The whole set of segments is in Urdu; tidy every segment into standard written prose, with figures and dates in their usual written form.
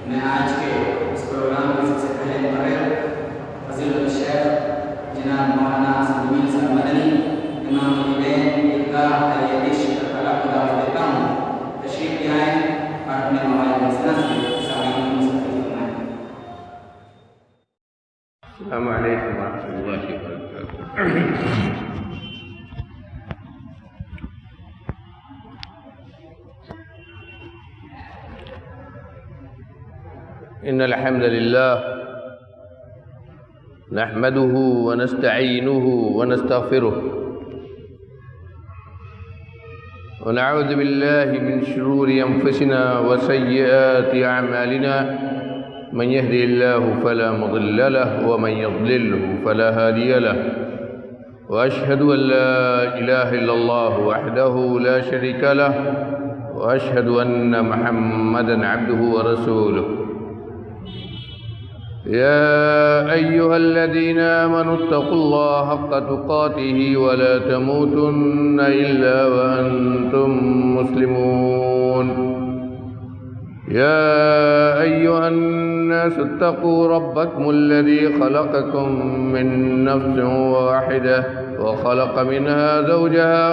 میں آج کے اس پروگرام کے سب سے پہلے مقرر فضیلۃ الشیخ جناب مولانا اسد امین صاحب مدنی امام الدین عیدگاہ تلیعتی شکر کلا کو دعوت دیتا ہوں، تشریف لے آئیں اور اپنے مواد مسئلہ سے سامعین کو مستفید فرمائیں۔ السلام علیکم ورحمۃ اللہ وبرکاتہ۔ إن الحمد لله نحمده ونستعينه ونستغفره ونعوذ بالله من شرور أنفسنا وسيئات أعمالنا، من يهدي الله فلا مضل له ومن يضلله فلا هادي له، وأشهد أن لا إله إلا الله وحده لا شريك له، وأشهد أن محمدًا عبده ورسوله۔ يا أيها الذين آمنوا اتقوا الله حق تقاته ولا تموتن إلا وأنتم مسلمون۔ يا أيها الناس اتقوا ربكم الذي خلقكم من نفس واحدة وخلق منها زوجها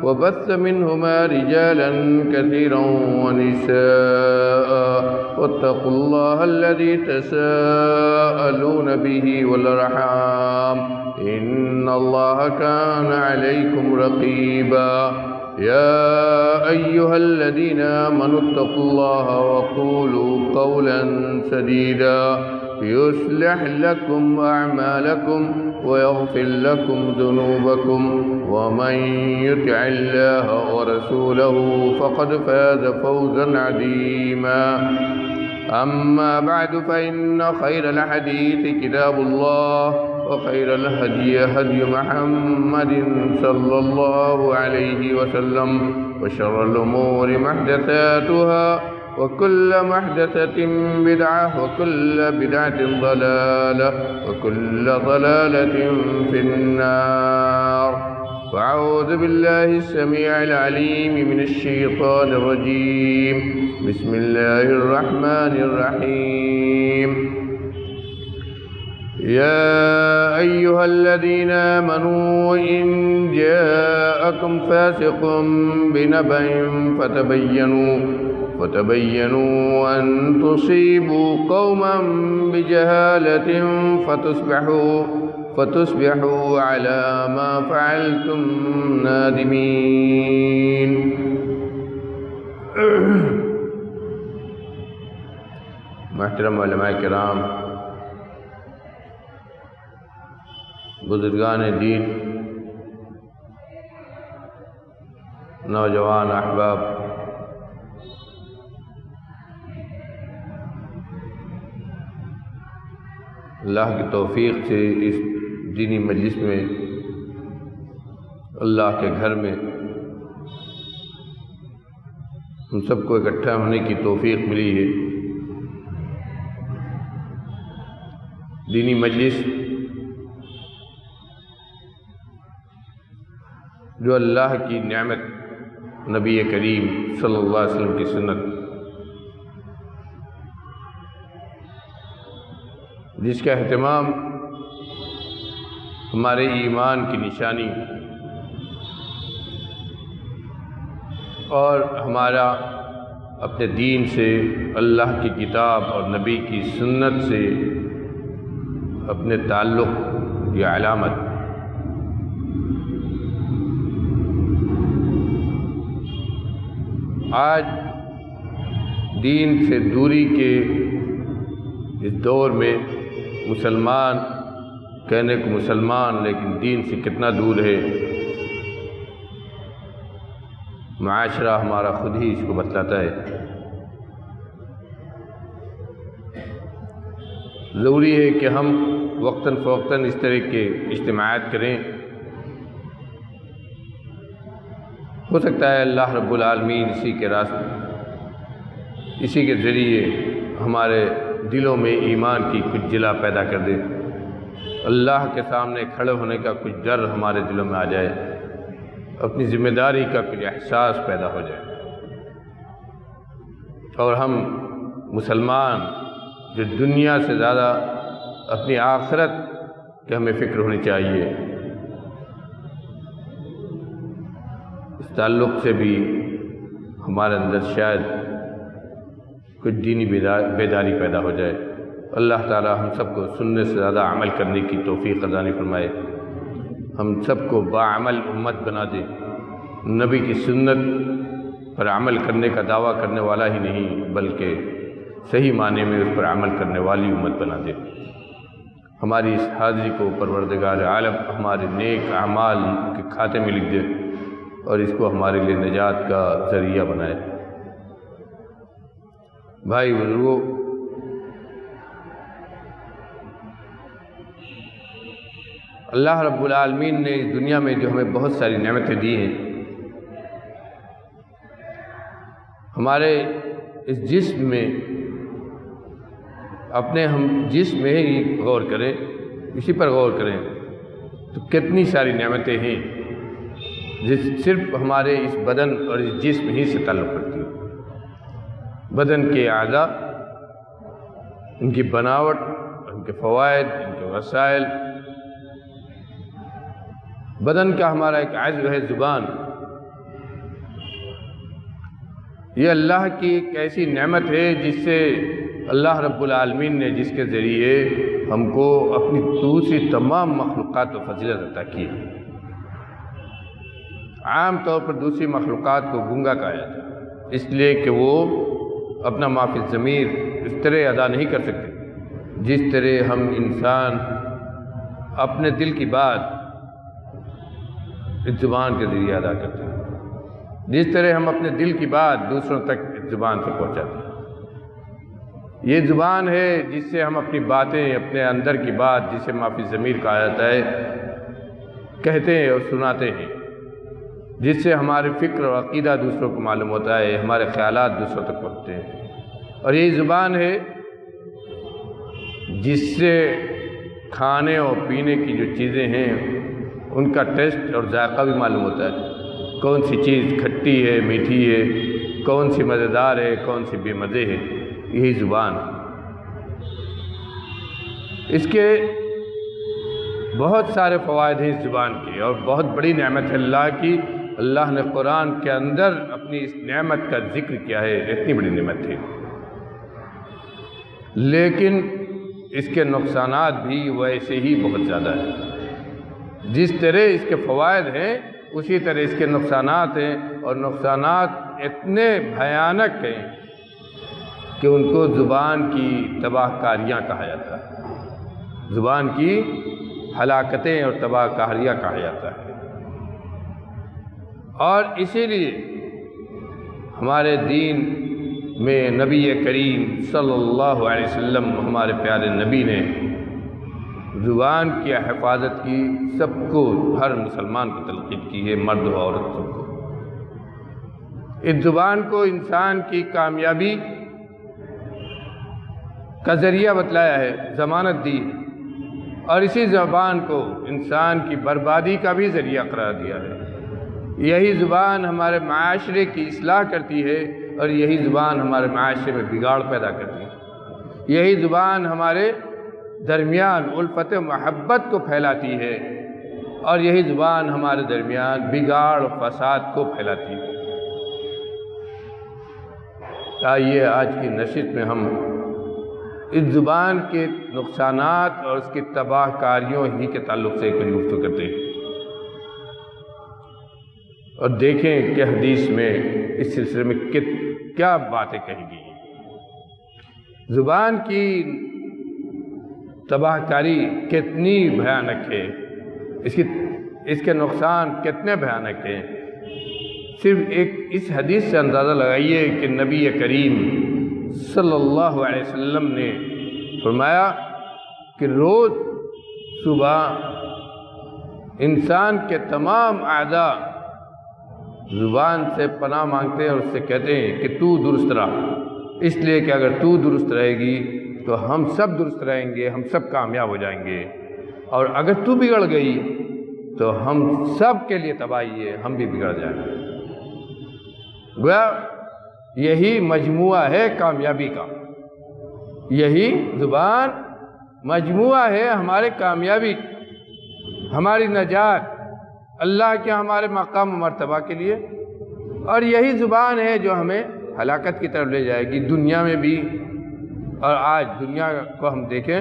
وبث منهما رجالا كثيرا ونساء، واتقوا الله الذي تساءلون به والأرحام إن الله كان عليكم رقيبا۔ يا أيها الذين آمنوا اتقوا الله وقولوا قولا سديدا يصلح لكم أعمالكم ويغفر لكم ذنوبكم، ومن يطع الله ورسوله فقد فاز فوزا عظيما۔ أما بعد فإن خير الحديث كتاب الله، وخير الهدي هدي محمد صلى الله عليه وسلم، وشر الأمور محدثاتها، وكل محدثة بدعة، وكل بدعة ضلالة، وكل ضلالة في النار۔ فأعوذ بالله السميع العليم من الشيطان الرجيم، بسم الله الرحمن الرحيم۔ يا أيها الذين آمنوا إن جاءكم فاسق بنبأ فتبينوا أن تصيبوا قوما بجهالة فتصبحوا على ما فعلتم نادمين۔ محترم علماء کرام، بزرگان دین، نوجوان احباب، اللہ کی توفیق سے اس دینی مجلس میں، اللہ کے گھر میں ہم سب کو اکٹھا ہونے کی توفیق ملی ہے۔ دینی مجلس جو اللہ کی نعمت، نبی کریم صلی اللہ علیہ وسلم کی سنت، جس کا اہتمام ہمارے ایمان کی نشانی اور ہمارا اپنے دین سے، اللہ کی کتاب اور نبی کی سنت سے اپنے تعلق کی علامت۔ آج دین سے دوری کے اس دور میں مسلمان کہنے کو مسلمان لیکن دین سے کتنا دور ہے، معاشرہ ہمارا خود ہی اس کو بتلاتا ہے۔ ضروری ہے کہ ہم وقتاً فوقتاً اس طرح کے اجتماعات کریں۔ ہو سکتا ہے اللہ رب العالمین اسی کے ذریعے ہمارے دلوں میں ایمان کی کچھ جلا پیدا کر دے، اللہ کے سامنے کھڑے ہونے کا کچھ ڈر ہمارے دلوں میں آ جائے، اپنی ذمہ داری کا کچھ احساس پیدا ہو جائے، اور ہم مسلمان جو دنیا سے زیادہ اپنی آخرت کی ہمیں فکر ہونی چاہیے، اس تعلق سے بھی ہمارے اندر شاید کچھ دینی بیداری پیدا ہو جائے۔ اللہ تعالی ہم سب کو سننے سے زیادہ عمل کرنے کی توفیق عطا فرمائے، ہم سب کو باعمل امت بنا دے، نبی کی سنت پر عمل کرنے کا دعویٰ کرنے والا ہی نہیں بلکہ صحیح معنی میں اس پر عمل کرنے والی امت بنا دے۔ ہماری اس حاضری کو پروردگار عالم ہمارے نیک اعمال کے کھاتے میں لکھ دے اور اس کو ہمارے لیے نجات کا ذریعہ بنائے۔ بھائی بزرگو، اللہ رب العالمین نے اس دنیا میں جو ہمیں بہت ساری نعمتیں دی ہیں، ہمارے اس جسم میں اپنے ہم جسم میں ہی غور کریں، اسی پر غور کریں تو کتنی ساری نعمتیں ہیں جس صرف ہمارے اس بدن اور اس جسم ہی سے تعلق رکھتی ہیں۔ بدن کے اعضاء، ان کی بناوٹ، ان کے فوائد، ان کے وسائل، بدن کا ہمارا ایک عضو ہے زبان، یہ اللہ کی ایک ایسی نعمت ہے جس سے اللہ رب العالمین نے جس کے ذریعے ہم کو اپنی دوسری تمام مخلوقات و فضیلت عطا کی ہے۔ عام طور پر دوسری مخلوقات کو گنگا کہا جاتا ہے، اس لیے کہ وہ اپنا ما فی الضمیر اس طرح ادا نہیں کر سکتے جس طرح ہم انسان اپنے دل کی بات اس زبان کے ذریعے ادا کرتے ہیں، جس طرح ہم اپنے دل کی بات دوسروں تک اس زبان سے پہنچاتے ہیں۔ یہ زبان ہے جس سے ہم اپنی باتیں، اپنے اندر کی بات جسے ما فی الضمیر کہا جاتا ہے، کہتے ہیں اور سناتے ہیں، جس سے ہمارے فکر اور عقیدہ دوسروں کو معلوم ہوتا ہے، ہمارے خیالات دوسروں تک پہنچتے ہیں۔ اور یہی زبان ہے جس سے کھانے اور پینے کی جو چیزیں ہیں ان کا ٹیسٹ اور ذائقہ بھی معلوم ہوتا ہے، کون سی چیز کھٹی ہے، میٹھی ہے، کون سی مزیدار ہے، کون سی بے مزے ہے، یہی زبان ہے۔ اس کے بہت سارے فوائد ہیں اس زبان کے، اور بہت بڑی نعمت ہے اللہ کی۔ اللہ نے قرآن کے اندر اپنی اس نعمت کا ذکر کیا ہے، اتنی بڑی نعمت ہے، لیکن اس کے نقصانات بھی ویسے ہی بہت زیادہ ہیں۔ جس طرح اس کے فوائد ہیں اسی طرح اس کے نقصانات ہیں، اور نقصانات اتنے بھیانک ہیں کہ ان کو زبان کی تباہ کاریاں کہا جاتا ہے، زبان کی ہلاکتیں اور تباہ کاریاں کہا جاتا ہے۔ اور اسی لیے ہمارے دین میں نبی کریم صلی اللہ علیہ وسلم، ہمارے پیارے نبی نے زبان کی حفاظت کی، سب کو، ہر مسلمان کو تلقین کی ہے، مرد و عورت سب کو۔ اس زبان کو انسان کی کامیابی کا ذریعہ بتلایا ہے، ضمانت دی ہے، اور اسی زبان کو انسان کی بربادی کا بھی ذریعہ قرار دیا ہے۔ یہی زبان ہمارے معاشرے کی اصلاح کرتی ہے، اور یہی زبان ہمارے معاشرے میں بگاڑ پیدا کرتی ہے۔ یہی زبان ہمارے درمیان الفت و محبت کو پھیلاتی ہے، اور یہی زبان ہمارے درمیان بگاڑ و فساد کو پھیلاتی ہے۔ آئیے آج کی نشست میں ہم اس زبان کے نقصانات اور اس کی تباہ کاریوں ہی کے تعلق سے کچھ گفتگو کرتے ہیں، اور دیکھیں کہ حدیث میں اس سلسلے میں کیا باتیں کہی گئی ہیں۔ زبان کی تباہ کاری کتنی بھیانک ہے، اس کے نقصان کتنے بھیانک ہیں۔ صرف ایک اس حدیث سے اندازہ لگائیے کہ نبی کریم صلی اللہ علیہ وسلم نے فرمایا کہ روز صبح انسان کے تمام اعضاء زبان سے پناہ مانگتے ہیں اور اس سے کہتے ہیں کہ تو درست رہ، اس لیے کہ اگر تو درست رہے گی تو ہم سب درست رہیں گے، ہم سب کامیاب ہو جائیں گے، اور اگر تو بگڑ گئی تو ہم سب کے لیے تباہی ہے، ہم بھی بگڑ جائیں گے۔ گویا یہی مجموعہ ہے کامیابی کا، یہی زبان مجموعہ ہے ہمارے کامیابی، ہماری نجات، اللہ کے ہمارے مقام و مرتبہ کے لیے، اور یہی زبان ہے جو ہمیں ہلاکت کی طرف لے جائے گی دنیا میں بھی۔ اور آج دنیا کو ہم دیکھیں،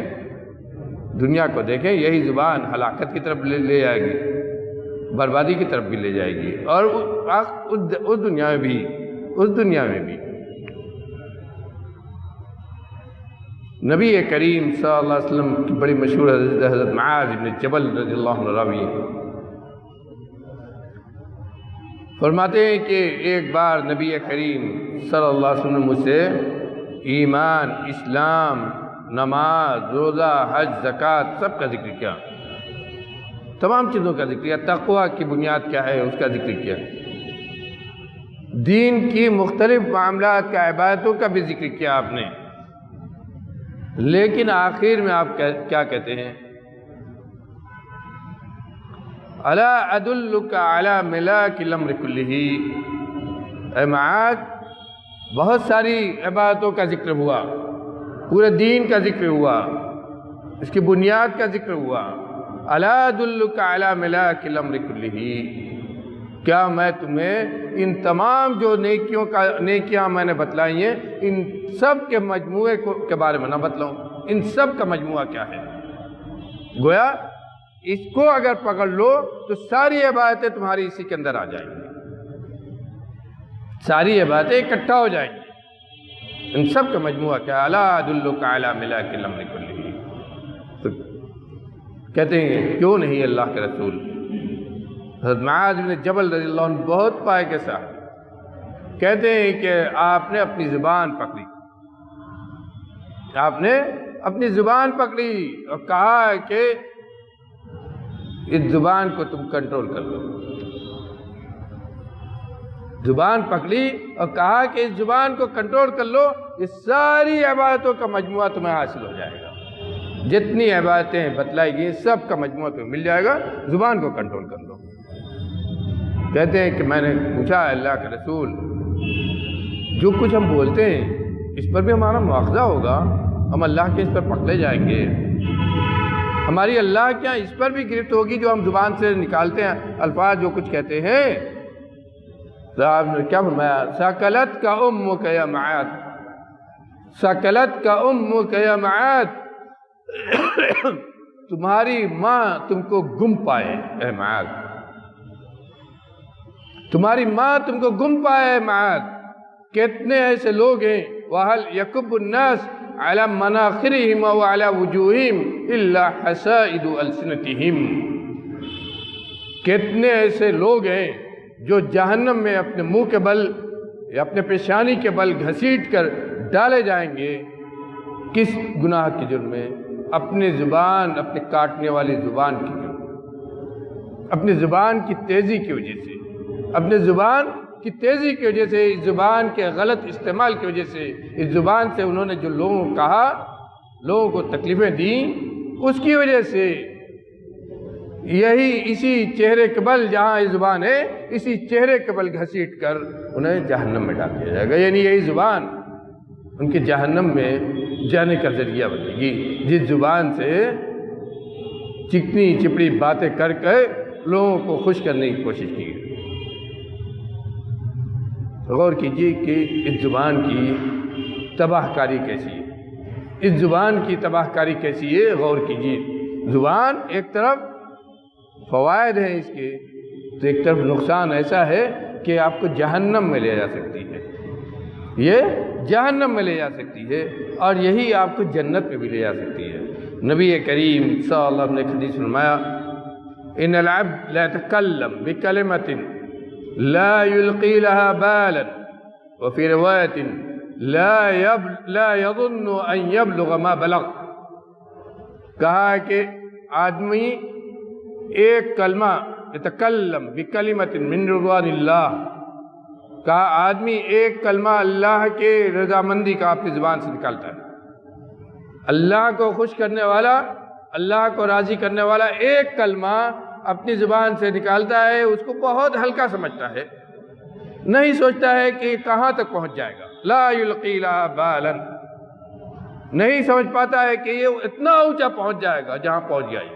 یہی زبان ہلاکت کی طرف لے جائے گی، بربادی کی طرف بھی لے جائے گی، اور اس دنیا میں بھی نبی کریم صلی اللہ علیہ وسلم کی بڑی مشہور حضرت معاذ بن جبل رضی اللہ عنہ راوی فرماتے ہیں کہ ایک بار نبی کریم صلی اللہ علیہ وسلم نے مجھ سے ایمان، اسلام، نماز، روزہ، حج، زکوٰۃ سب کا ذکر کیا، تمام چیزوں کا ذکر کیا، تقویٰ کی بنیاد کیا ہے اس کا ذکر کیا، دین کی مختلف معاملات کا، عبادتوں کا بھی ذکر کیا آپ نے، لیکن آخر میں آپ کیا کہتے ہیں؟ الا ادلک علی ملاک الامر کلہ، اے معاذ بہت ساری عبادتوں کا ذکر ہوا، پورے دین کا ذکر ہوا، اس کی بنیاد کا ذکر ہوا، الا ادلک علی ملاک الامر کلہ، کیا میں تمہیں ان تمام جو نیکیاں میں نے بتلائی ہیں ان سب کے مجموعے کے بارے میں نہ بتلاؤں؟ ان سب کا مجموعہ کیا ہے؟ گویا اس کو اگر پکڑ لو تو ساری عبادتیں تمہاری اسی کے اندر آ جائیں گی، ساری عبادتیں اکٹھا ہو جائیں گی۔ ان سب کا مجموعہ کیا؟ الا ادلک علی ملاک الامر کلہ۔ تو کہتے ہیں کیوں نہیں اللہ کے رسول؟ حضرت معاذ بن جبل رضی اللہ عنہ بہت پائے کے ساتھ کہتے ہیں کہ آپ نے اپنی زبان پکڑی، آپ نے اپنی زبان پکڑی اور کہا کہ اس زبان کو تم کنٹرول کر لو، زبان پکڑی اور کہا کہ اس زبان کو کنٹرول کر لو، یہ ساری عبادتوں کا مجموعہ تمہیں حاصل ہو جائے گا، جتنی عبادتیں بتلائی گئی سب کا مجموعہ تمہیں مل جائے گا، زبان کو کنٹرول کر لو۔ کہتے ہیں کہ میں نے پوچھا اللہ کے رسول جو کچھ ہم بولتے ہیں اس پر بھی ہمارا مواخذہ ہوگا، ہم اللہ کے اس پر پکڑے جائیں گے، ہماری اللہ کیا اس پر بھی گرفت ہوگی جو ہم زبان سے نکالتے ہیں الفاظ جو کچھ کہتے ہیں؟ آپ نے کیا فرمایا؟ ثقلت کا امک یا معاذ، ثقلت کا امک یا معاذ، تمہاری ماں تم کو گم پائے اے معاذ، تمہاری ماں تم کو گم پائے معاذ۔ کتنے ایسے لوگ ہیں وَهَلْ يَكُبُّ النَّاسِ عَلَى مَنَاخِرِهِمْ وَعَلَى وُجُوهِهِمْ إِلَّا حَسَائِدُ أَلْسِنَتِهِمْ، کتنے ایسے لوگ ہیں جو جہنم میں اپنے منہ کے بل یا اپنے پیشانی کے بل گھسیٹ کر ڈالے جائیں گے۔ کس گناہ کے جرم میں؟ اپنی زبان، اپنے کاٹنے والی زبان کی جرم، اپنی زبان کی تیزی کی وجہ سے، اپنے زبان کی تیزی کی وجہ سے، اس زبان کے غلط استعمال کی وجہ سے، اس زبان سے انہوں نے جو لوگوں کو کہا، لوگوں کو تکلیفیں دیں، اس کی وجہ سے یہی اسی چہرے کے بل جہاں یہ زبان ہے، اسی چہرے کے بل گھسیٹ کر انہیں جہنم میں ڈال دیا جائے گا۔ یعنی یہی زبان ان کے جہنم میں جانے کا ذریعہ بنے گی، جس زبان سے چکنی چپڑی باتیں کر کے لوگوں کو خوش کرنے کی کوشش کی گئی۔ غور کیجیے کہ اس زبان کی تباہ کاری کیسی ہے، اس زبان کی تباہ کاری کیسی ہے، غور کیجیے۔ زبان ایک طرف فوائد ہیں اس کے، تو ایک طرف نقصان ایسا ہے کہ آپ کو جہنم میں لے جا سکتی ہے، یہ جہنم میں لے جا سکتی ہے، اور یہی آپ کو جنت میں بھی لے جا سکتی ہے۔ نبی کریم صلی اللہ علیہ وسلم نے حدیث فرمایا ان العبد لا يتكلم بكلمة لا يلقي لها بالا، وفي رواية لا يظن ان يبلغ ما بلغ، کہا کہ آدمی ایک کلمہ يتكلم بكلمة من رضوان اللہ، کہا آدمی ایک کلمہ اللہ کے رضامندی کا اپنی زبان سے نکالتا ہے، اللہ کو خوش کرنے والا، اللہ کو راضی کرنے والا ایک کلمہ اپنی زبان سے نکالتا ہے، اس کو بہت ہلکا سمجھتا ہے، نہیں سوچتا ہے کہ کہاں تک پہنچ جائے گا۔ لا یلقی لہا بالا، نہیں سمجھ پاتا ہے کہ یہ اتنا اونچا پہنچ جائے گا جہاں پہنچ گیا یہ.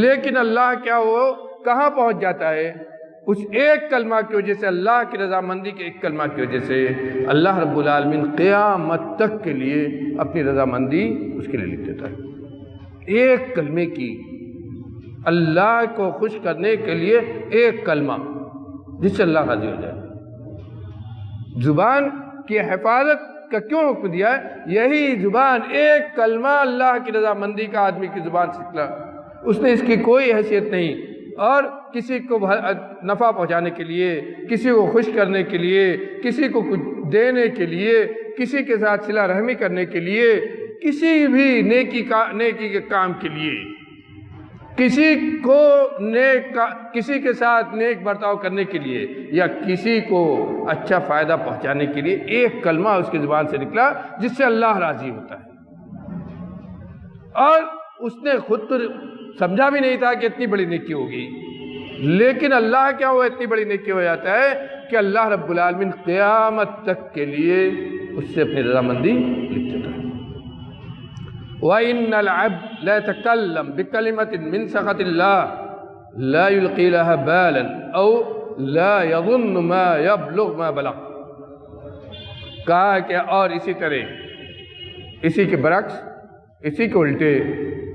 لیکن اللہ کیا وہ کہاں پہنچ جاتا ہے؟ اس ایک کلمہ کی وجہ سے، اللہ کی رضامندی کے ایک کلمہ کی وجہ سے اللہ رب العالمین قیامت تک کے لیے اپنی رضامندی اس کے لیے لکھ دیتا ہے. ایک کلمے کی، اللہ کو خوش کرنے کے لیے ایک کلمہ جس سے اللہ راضی ہو جائے. زبان کی حفاظت کا کیوں حکم دیا ہے؟ یہی زبان ایک کلمہ اللہ کی رضامندی کا آدمی کی زبان سے نکلا، اس نے اس کی کوئی حیثیت نہیں، اور کسی کو نفع پہنچانے کے لیے، کسی کو خوش کرنے کے لیے، کسی کو کچھ دینے کے لیے، کسی کے ساتھ صلہ رحمی کرنے کے لیے، کسی بھی نیکی کے کام کے لیے، کسی کے ساتھ نیک برتاؤ کرنے کے لیے، یا کسی کو اچھا فائدہ پہنچانے کے لیے ایک کلمہ اس کی زبان سے نکلا جس سے اللہ راضی ہوتا ہے. اور اس نے خود تو سمجھا بھی نہیں تھا کہ اتنی بڑی نیکی ہوگی، لیکن اللہ کیا وہ اتنی بڑی نیکی ہو جاتا ہے کہ اللہ رب العالمین قیامت تک کے لیے اس سے اپنی رضامندی لکھ دیتا ہے. وَإِنَّ الْعَبْدَ لَا يَتَكَلَّمُ بِكَلِمَةٍ مِّن سَخَطِ اللَّهِ لَا يُلْقِي لَهَا بَالًا أَوْ لَا يَظُنُّ مَا يَبْلُغُ مَا بَلَغَ. کہا کہ اور اسی طرح، اسی کے برعکس، اسی کے الٹے،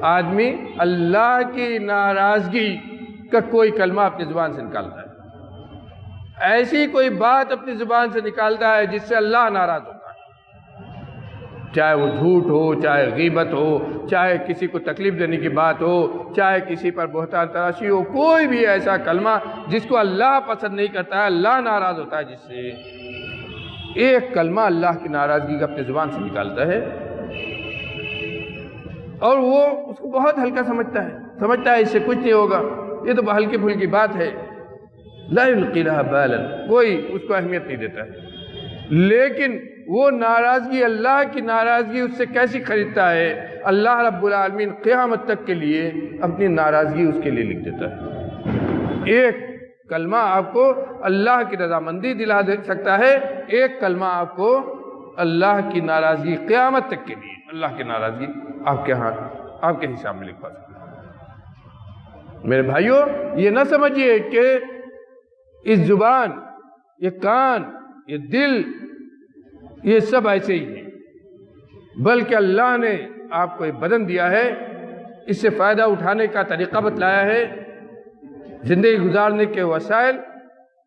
آدمی اللہ کی ناراضگی کا کوئی کلمہ اپنی زبان سے نکالتا ہے، ایسی کوئی بات اپنی زبان سے نکالتا ہے جس سے اللہ ناراض ہوتا ہے، چاہے وہ جھوٹ ہو، چاہے غیبت ہو، چاہے کسی کو تکلیف دینے کی بات ہو، چاہے کسی پر بہتان تراشی ہو، کوئی بھی ایسا کلمہ جس کو اللہ پسند نہیں کرتا ہے، اللہ ناراض ہوتا ہے، جس سے ایک کلمہ اللہ کی ناراضگی کا اپنی زبان سے نکالتا ہے، اور وہ اس کو بہت ہلکا سمجھتا ہے اس سے کچھ نہیں ہوگا، یہ تو ہلکی پھلکی بات ہے، لا یلقی لہا بالا، کوئی اس کو اہمیت نہیں دیتا ہے. لیکن وہ ناراضگی، اللہ کی ناراضگی اس سے کیسی خریدتا ہے؟ اللہ رب العالمین قیامت تک کے لیے اپنی ناراضگی اس کے لیے لکھ دیتا ہے. ایک کلمہ آپ کو اللہ کی رضامندی دلا دے سکتا ہے، ایک کلمہ آپ کو اللہ کی ناراضگی قیامت تک کے لیے، اللہ کی ناراضگی آپ کے ہاتھ، آپ کے حساب میں لکھوا سکتا ہے. میرے بھائیوں، یہ نہ سمجھیے کہ اس زبان، یہ کان، یہ دل، یہ سب ایسے ہی ہیں، بلکہ اللہ نے آپ کو ایک بدن دیا ہے، اس سے فائدہ اٹھانے کا طریقہ بتلایا ہے، زندگی گزارنے کے وسائل،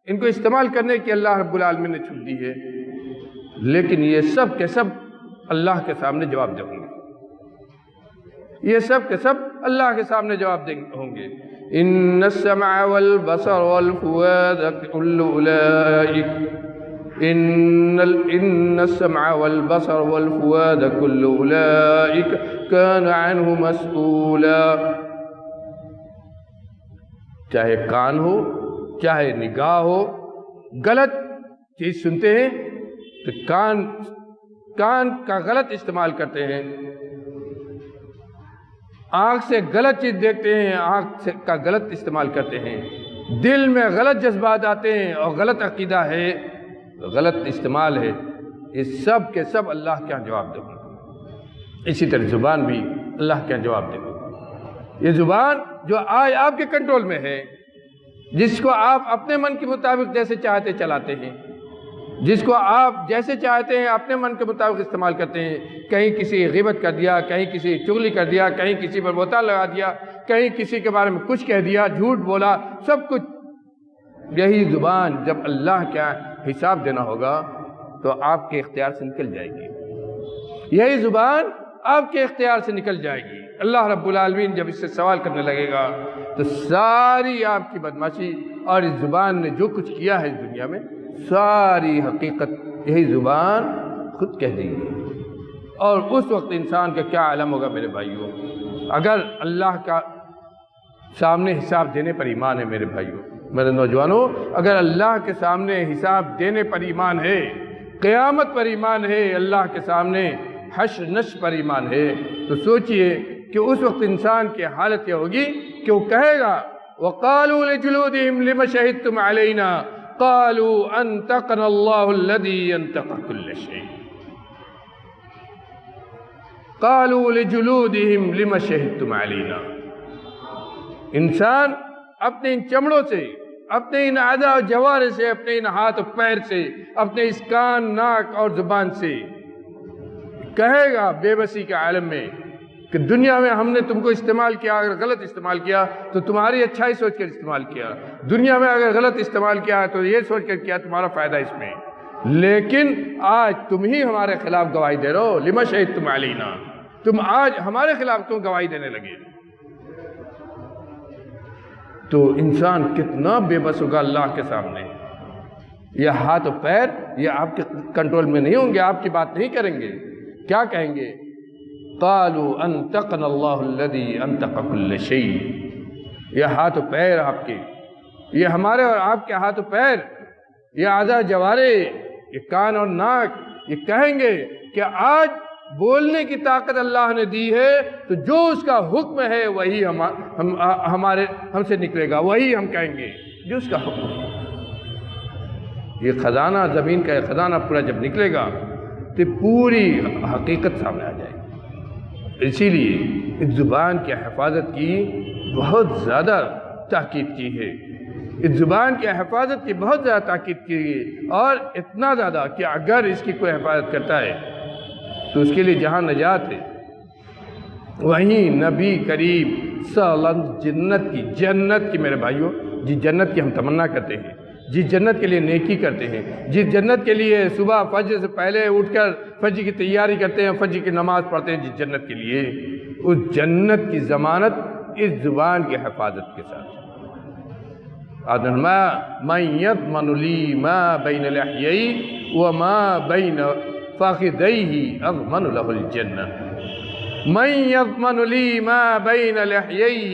ان کو استعمال کرنے کی اللہ رب العالمین نے چھوٹ دی ہے. لیکن یہ سب کے سب اللہ کے سامنے جواب دہ ہوں گے، یہ سب کے سب اللہ کے سامنے جواب دہ ہوں گے. ان السمع والبصر والفؤاد كل اولئک، ان السمع والبصر والفؤاد كل اولئک كان عنه مسؤولا. چاہے کان ہو، چاہے نگاہ ہو، غلط چیز سنتے ہیں تو کان کا غلط استعمال کرتے ہیں، آنکھ سے غلط چیز دیکھتے ہیں، آنکھ کا غلط استعمال کرتے ہیں، دل میں غلط جذبات آتے ہیں اور غلط عقیدہ ہے، غلط استعمال ہے، یہ سب کے سب اللہ کے یہاں جواب دیں گے. اسی طرح زبان بھی اللہ کے یہاں جواب دیں گے. یہ زبان جو آج آپ کے کنٹرول میں ہے، جس کو آپ اپنے من کے مطابق جیسے چاہتے چلاتے ہیں، جس کو آپ جیسے چاہتے ہیں اپنے من کے مطابق استعمال کرتے ہیں، کہیں کسی غیبت کر دیا، کہیں کسی چغلی کر دیا، کہیں کسی پر بہتان لگا دیا، کہیں کسی کے بارے میں کچھ کہہ دیا، جھوٹ بولا، سب کچھ. یہی زبان جب اللہ کا حساب دینا ہوگا تو آپ کے اختیار سے نکل جائے گی، یہی زبان آپ کے اختیار سے نکل جائے گی. اللہ رب العالمین جب اس سے سوال کرنے لگے گا تو ساری آپ کی بدماشی اور اس زبان نے جو کچھ کیا ہے اس دنیا میں، ساری حقیقت یہی زبان خود کہہ دے گی. اور اس وقت انسان کا کیا عالم ہوگا میرے بھائیوں، اگر اللہ کا سامنے حساب دینے پر ایمان ہے میرے بھائیوں، میرے نوجوانوں، اگر اللہ کے سامنے حساب دینے پر ایمان ہے، قیامت پر ایمان ہے، اللہ کے سامنے حشر نشر پر ایمان ہے، تو سوچئے کہ اس وقت انسان کی حالت یہ ہوگی کہ وہ کہے گا وَقَالُوا لِجُلُودِهِمْ لِمَ شَهِدْتُمْ عَلَيْنَا قَالُوا أَنْتَقَنَا اللَّهُ الَّذِي يَنْتَقَ كُلَّ شَيْءٍ. قالوا لجلودهم لم شهدتم علینا۔ انسان اپنے ان چمڑوں سے، اپنے ان اعضاء و جوارح سے، اپنے ان ہاتھ و پیر سے، اپنے اس کان، ناک اور زبان سے کہے گا بے بسی کے عالم میں کہ دنیا میں ہم نے تم کو استعمال کیا، اگر غلط استعمال کیا تو تمہاری اچھائی سوچ کر استعمال کیا، دنیا میں اگر غلط استعمال کیا تو یہ سوچ کر کیا تمہارا فائدہ اس میں، لیکن آج تم ہی ہمارے خلاف گواہی دے رہو، لما شہدتم علینا، تم آج ہمارے خلاف کیوں گواہی دینے لگے؟ تو انسان کتنا بے بس ہوگا اللہ کے سامنے۔ یہ ہاتھ و پیر یہ آپ کے کنٹرول میں نہیں ہوں گے، آپ کی بات نہیں کریں گے، کیا کہیں گے؟ قالوا انطقنا اللہ الذی انطق کل شیء۔ یہ ہاتھ و پیر آپ کے، یہ ہمارے اور آپ کے ہاتھ و پیر، یہ اعضاء جوارح، یہ کان اور ناک، یہ کہیں گے کہ آج بولنے کی طاقت اللہ نے دی ہے تو جو اس کا حکم ہے وہی ہم سے نکلے گا، وہی ہم کہیں گے جو اس کا حکم ہے۔ یہ خزانہ، زمین کا یہ خزانہ پورا جب نکلے گا تو پوری حقیقت سامنے آ جائے گی۔ اسی لیے اس زبان کی حفاظت کی بہت زیادہ تاکید کی ہے، اس زبان کی حفاظت کی بہت زیادہ تاکید کی ہے، اور اتنا زیادہ کہ اگر اس کی کوئی حفاظت کرتا ہے تو اس کے لیے جہاں نجات ہے وہیں نبی کریم صلی اللہ علیہ وسلم جنت کی میرے بھائیوں، جس جنت کی ہم تمنا کرتے ہیں، جس جنت کے لیے نیکی کرتے ہیں، جس جنت کے لیے صبح فجر سے پہلے اٹھ کر فجر کی تیاری کرتے ہیں، فجر کی نماز پڑھتے ہیں، جس جنت کے لیے، اس جنت کی ضمانت اس زبان کی حفاظت کے ساتھ۔ آدھنما من یضمن لی ما بین لحیئی وما بین فخذیہ اضمن له الجنہ۔ من یضمن لی ما بین لحیئی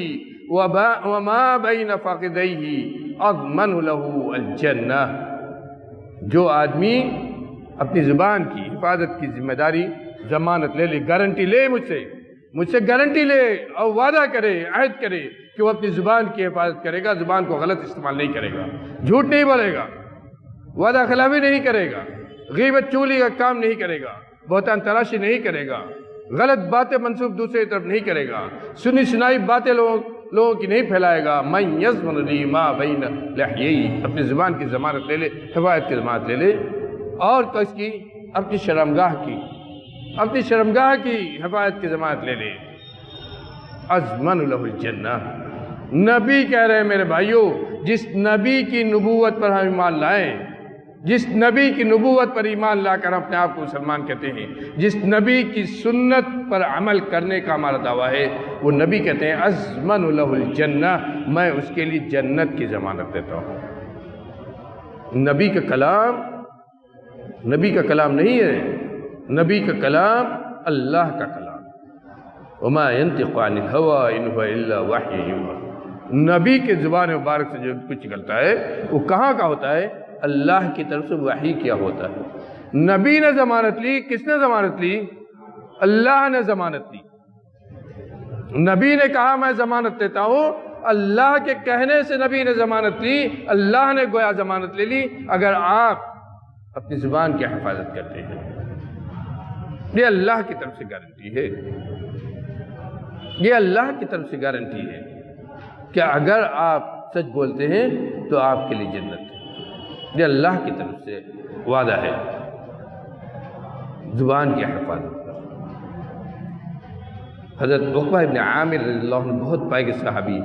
وما بین فخذیہ اضمن له الجنہ۔ جو آدمی اپنی زبان کی حفاظت کی ذمہ داری ضمانت لے لے، گارنٹی لے مجھ سے گارنٹی لے اور وعدہ کرے، عہد کرے کہ وہ اپنی زبان کی حفاظت کرے گا، زبان کو غلط استعمال نہیں کرے گا، جھوٹ نہیں بولے گا، وعدہ خلافی نہیں کرے گا، غیبت چغلی کا کام نہیں کرے گا، بہتان تراشی نہیں کرے گا، غلط باتیں منسوب دوسرے طرف نہیں کرے گا، سنی سنائی باتیں لوگوں کی نہیں پھیلائے گا۔ من یضمن لی ما بین لحیئی، اپنی زبان کی ضمانت لے لے، حفاظت کی ضمانت لے لے، اور کس کی؟ اپنی شرمگاہ کی حفاظت کی ضمانت لے لے، اضمن له الجنہ۔ نبی کہہ رہے ہیں میرے بھائیوں، جس نبی کی نبوت پر ہم ایمان لائیں، جس نبی کی نبوت پر ایمان لا کر اپنے آپ کو مسلمان کہتے ہیں، جس نبی کی سنت پر عمل کرنے کا ہمارا دعویٰ ہے، وہ نبی کہتے ہیں اضمن له الجنہ، میں اس کے لیے جنت کی ضمانت دیتا ہوں۔ نبی کا کلام نہیں ہے، نبی کا کلام اللہ کا کلام۔ وما ينطق عن الهوى ان هو الا وحی یوحی۔ نبی کے زبان مبارک سے جو کچھ نکلتا ہے وہ کہاں کا ہوتا ہے؟ اللہ کی طرف سے وحی کیا ہوتا ہے۔ نبی نے ضمانت لی، کس نے ضمانت لی؟ اللہ نے ضمانت لی۔ نبی نے کہا میں ضمانت دیتا ہوں، اللہ کے کہنے سے نبی نے ضمانت لی، اللہ نے گویا ضمانت لے لی۔ اگر آپ اپنی زبان کی حفاظت کرتے ہیں، یہ اللہ کی طرف سے گارنٹی ہے، یہ اللہ کی طرف سے گارنٹی ہے کہ اگر آپ سچ بولتے ہیں تو آپ کے لیے جنت ہے، یہ اللہ کی طرف سے وعدہ ہے زبان کی حفاظت کا۔ حضرت عقبہ ابن عامر رضی اللہ عنہ بہت پائے گے صحابی،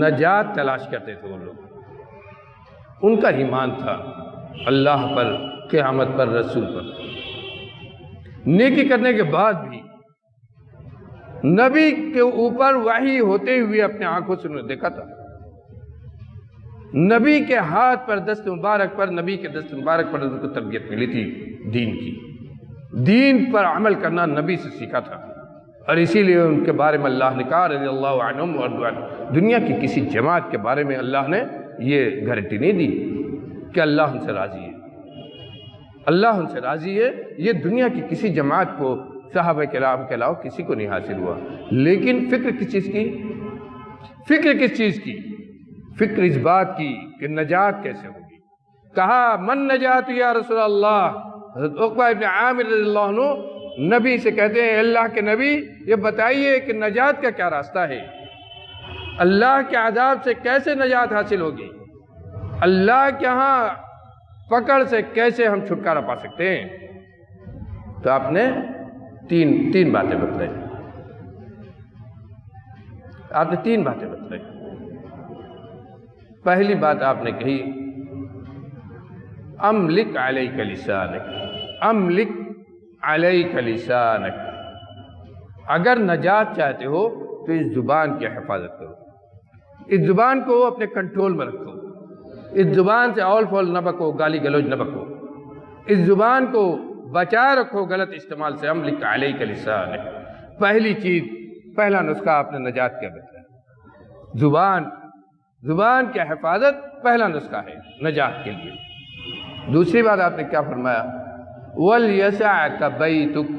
نجات تلاش کرتے تھے وہ لوگ، ان کا ایمان تھا اللہ پر، قیامت پر، رسول پر۔ نیکی کرنے کے بعد بھی نبی کے اوپر وحی ہوتے ہوئے اپنے آنکھوں سے انہوں نے دیکھا تھا، نبی کے ہاتھ پر، دست مبارک پر، نبی کے دست مبارک پر ان کو تربیت ملی تھی دین کی، دین پر عمل کرنا نبی سے سیکھا تھا، اور اسی لیے ان کے بارے میں اللہ نے کہا رضی اللہ عنہم اور دنیا کی کسی جماعت کے بارے میں اللہ نے یہ گارنٹی نہیں دی کہ اللہ ان سے راضی ہے، اللہ ان سے راضی ہے، یہ دنیا کی کسی جماعت کو، صحابہ کرام کے علاوہ کسی کو نہیں حاصل ہوا۔ لیکن فکر کس چیز کی؟ فکر اس بات کی کہ نجات کیسے ہوگی۔ کہا من نجات یا رسول اللہ، حضرت عقبہ ابن عامر رضی اللہ عنہ نبی سے کہتے ہیں اللہ کے نبی یہ بتائیے کہ نجات کا کیا راستہ ہے، اللہ کے عذاب سے کیسے نجات حاصل ہوگی، اللہ کے ہاں پکڑ سے کیسے ہم چھٹکارا پا سکتے ہیں؟ تو آپ نے تین باتیں بتلائی، آپ نے تین باتیں بتلائی۔ پہلی بات آپ نے کہی املک علیک لسانک، املک علیک لسانک، اگر نجات چاہتے ہو تو اس زبان کی حفاظت کرو، اس زبان کو اپنے کنٹرول میں رکھو، اس زبان سے اول فول نہ بکو، گالی گلوج نہ بکو، اس زبان کو بچائے رکھو غلط استعمال سے۔ املک علیک لسانک، پہلی چیز، پہلا نسخہ آپ نے نجات کا بتایا، زبان کی حفاظت پہلا نسخہ ہے نجات کے لیے۔ دوسری بات آپ نے کیا فرمایا؟ وَلْيَسَعْكَ بَيْتُكَ،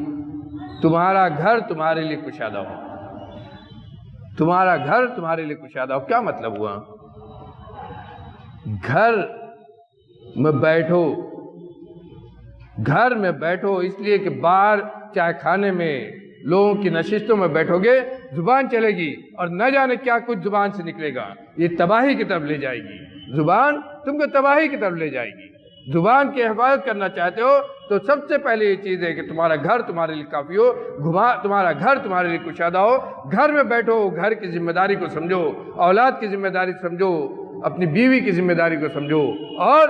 تمہارا گھر تمہارے لیے کشادہ ہو، تمہارا گھر تمہارے لیے کشادہ ہو۔ کیا مطلب ہوا؟ گھر میں بیٹھو، گھر میں بیٹھو اس لیے کہ باہر چائے کھانے میں لوگوں کی نشستوں میں بیٹھو گے زبان چلے گی اور نہ جانے کیا کچھ زبان سے نکلے گا، یہ تباہی کی طرف لے جائے گی، زبان تم کو تباہی کی طرف لے جائے گی۔ زبان کی حفاظت کرنا چاہتے ہو تو سب سے پہلے یہ چیز ہے کہ تمہارا گھر تمہارے لیے کافی ہو، تمہارا گھر تمہارے لیے کشادہ ہو، گھر میں بیٹھو، گھر کی ذمہ داری کو سمجھو، اولاد کی ذمہ داری سمجھو، اپنی بیوی کی ذمہ داری کو سمجھو، اور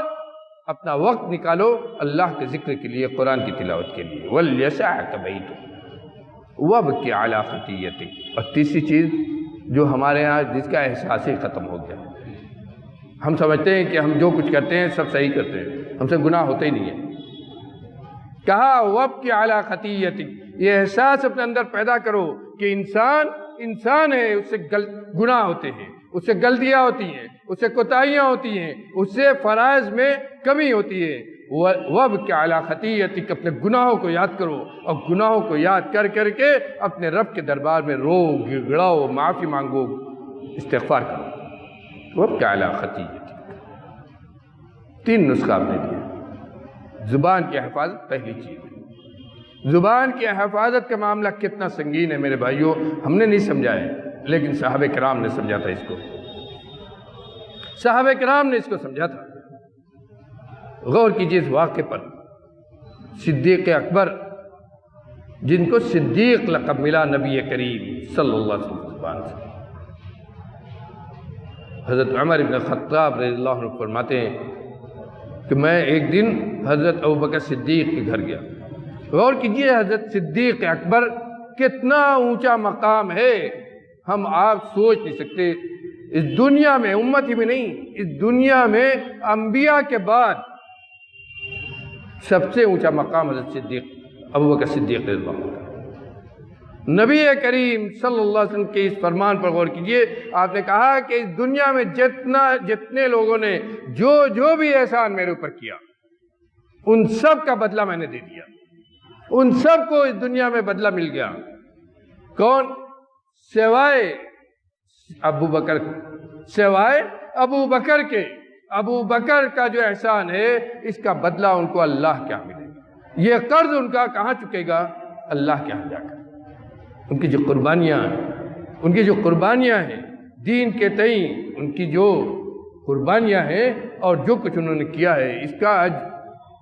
اپنا وقت نکالو اللہ کے ذکر کے لیے، قرآن کی تلاوت کے لیے۔ وَلْيَسَعْكَ بَيْتُكَ وَابْكِ عَلَىٰ خَطِيئَتِكَ۔ اور تیسری چیز جو ہمارے ہاں جس کا احساس ہی ختم ہو گیا، ہم سمجھتے ہیں کہ ہم جو کچھ کرتے ہیں سب صحیح کرتے ہیں، ہم سے گناہ ہوتے ہی نہیں ہے۔ کہا وَابْكِ عَلَىٰ خَطِيئَتِكَ، یہ احساس اپنے اندر پیدا کرو کہ انسان ہے، اس سے گناہ ہوتے ہیں، اس سے غلطیاں ہوتی ہیں، اس سے کوتاہیاں ہوتی ہیں، اس سے فرائض میں کمی ہوتی ہے۔ وَابْكِ عَلَىٰ خَطِيئَتِكَ، اپنے گناہوں کو یاد کرو اور گناہوں کو یاد کر کر کے اپنے رب کے دربار میں رو، گڑگڑاؤ، معافی مانگو، استغفار کرو۔ وَابْكِ عَلَىٰ خَطِيئَتِكَ۔ تین نسخہ آپ نے دیا۔ زبان کی حفاظت پہلی چیز ہے۔ زبان کی حفاظت کا معاملہ کتنا سنگین ہے میرے بھائیوں، ہم نے نہیں سمجھا ہے، لیکن صحابہ کرام نے سمجھا تھا اس کو، صحابہ کرام نے اس کو سمجھا تھا۔ غور کیجئے اس واقعے پر، صدیق اکبر جن کو صدیق لقب ملا نبی کریم صلی اللہ علیہ وسلم زبان سے، حضرت عمر ابن خطاب رضی اللہ عنہ فرماتے ہیں کہ میں ایک دن حضرت ابوبکر صدیق کے گھر گیا۔ غور کیجئے حضرت صدیق اکبر کتنا اونچا مقام ہے، ہم آپ سوچ نہیں سکتے۔ اس دنیا میں، امت ہی میں نہیں، اس دنیا میں انبیاء کے بعد سب سے اونچا مقام حضرت صدیق ابوبکر صدیق رضی اللہ عنہ۔ نبی کریم صلی اللہ علیہ وسلم کے اس فرمان پر غور کیجئے، آپ نے کہا کہ اس دنیا میں جتنے لوگوں نے جو بھی احسان میرے اوپر کیا، ان سب کا بدلہ میں نے دے دیا، ان سب کو اس دنیا میں بدلہ مل گیا۔ کون؟ سوائے ابو بکر کو، سوائے ابو بکر کے۔ ابو بکر کا جو احسان ہے اس کا بدلہ ان کو اللہ کیا ملے گا، یہ قرض ان کا کہاں چکے گا؟ اللہ کے ہاں جا کر۔ ان کی جو قربانیاں ہیں دین کے تئیں، ان کی جو قربانیاں ہیں اور جو کچھ انہوں نے کیا ہے،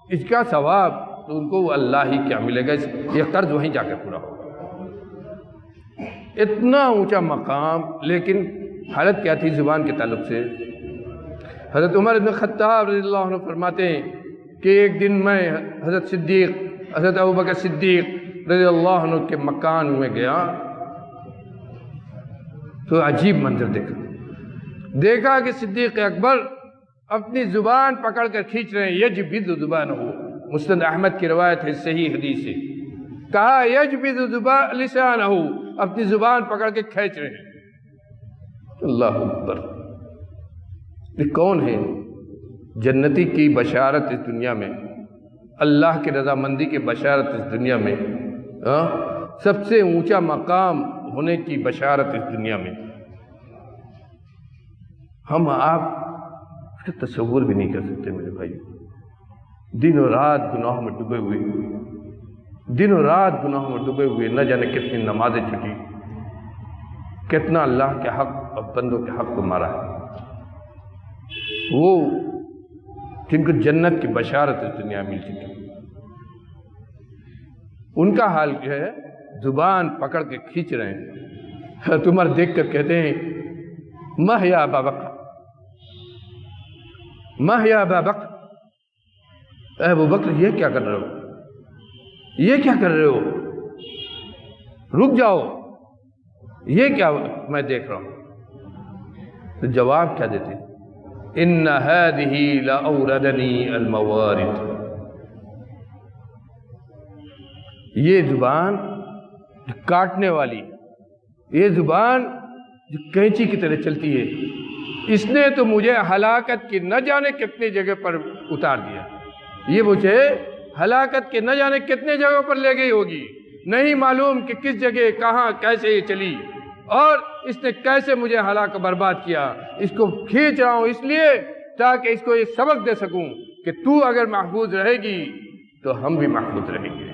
اس کا ثواب تو ان کو اللہ ہی کیا ملے گا، یہ قرض وہیں جا کر پورا ہوگا۔ اتنا اونچا مقام، لیکن حالت کیا تھی زبان کے تعلق سے؟ حضرت عمر بن خطاب رضی اللہ عنہ فرماتے ہیں کہ ایک دن میں حضرت ابوبکر صدیق رضی اللہ عنہ کے مکان میں گیا تو عجیب منظر دیکھا کہ صدیق اکبر اپنی زبان پکڑ کر کھینچ رہے ہیں، یجبد زبانہ، مسند احمد کی روایت ہے، صحیح حدیث ہے، کہا یجبد لسانہ، اپنی زبان پکڑ کے کھینچ رہے ہیں۔ اللہ اکبر، یہ کون ہے؟ جنتی کی بشارت اس دنیا میں، اللہ کی رضامندی کی بشارت اس دنیا میں، سب سے اونچا مقام ہونے کی بشارت اس دنیا میں، ہم آپ تصور بھی نہیں کر سکتے میرے بھائی۔ دن و رات گناہوں میں ڈوبے ہوئے، دن و رات گناہوں میں ڈوبے ہوئے، نہ جانے کتنی نمازیں چھٹی، کتنا اللہ کے حق اور بندوں کے حق کو مارا ہے۔ وہ جن کو جنت کی بشارت اس دنیا مل چکی، ان کا حال کیا ہے؟ زبان پکڑ کے کھینچ رہے ہیں۔ عمر دیکھ کر کہتے ہیں مہ یا ابا بکر، مہ یا ابا بکر، اے ابو بکر یہ کیا کر رہے ہو، یہ کیا کر رہے ہو، رک جاؤ، یہ کیا میں دیکھ رہا ہوں؟ تو جواب کیا دیتے ہیں؟ ان هذه لاوردنی الموارد، یہ زبان جو کاٹنے والی، یہ زبان جو کینچی کی طرح چلتی ہے، اس نے تو مجھے ہلاکت کی نہ جانے کتنی جگہ پر اتار دیا، یہ مجھے ہلاکت کے نہ جانے کتنے جگہوں پر لے گئی ہوگی، نہیں معلوم کہ کس جگہ کہاں کیسے یہ چلی، اور اس نے کیسے مجھے ہلاک برباد کیا۔ اس کو کھینچ رہا ہوں اس لیے تاکہ اس کو یہ سبق دے سکوں کہ تو اگر محفوظ رہے گی تو ہم بھی محفوظ رہیں گے،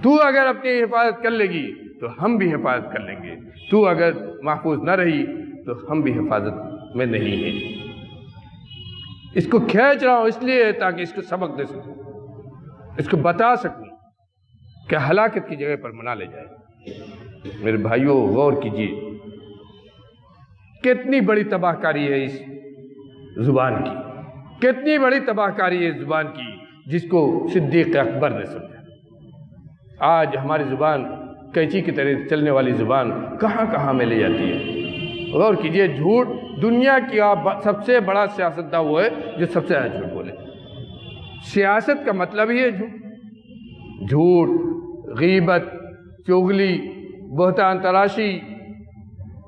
تو اگر اپنی حفاظت کر لے گی تو ہم بھی حفاظت کر لیں گے، تو اگر محفوظ نہ رہی تو ہم بھی حفاظت میں نہیں ہیں۔ اس کو کھینچ رہا ہوں اس لیے تاکہ اس کو سبق دے سکوں، اس کو بتا سکوں کہ ہلاکت کی جگہ پر منا لے جائے۔ میرے بھائیوں غور کیجیے، کتنی بڑی تباہ کاری ہے اس زبان کی، کتنی بڑی تباہ کاری ہے اس زبان کی، جس کو صدیق اکبر نے سمجھا۔ آج ہماری زبان کینچی کی طرح چلنے والی زبان کہاں کہاں میں لے جاتی ہے۔ غور کیجیے، جھوٹ دنیا کی سب سے بڑا سیاستداں وہ ہے جو سب سے زیادہ جھوٹ بولے۔ سیاست کا مطلب ہی ہے جھوٹ، جھوٹ، غیبت، چغلی، بہتان تراشی،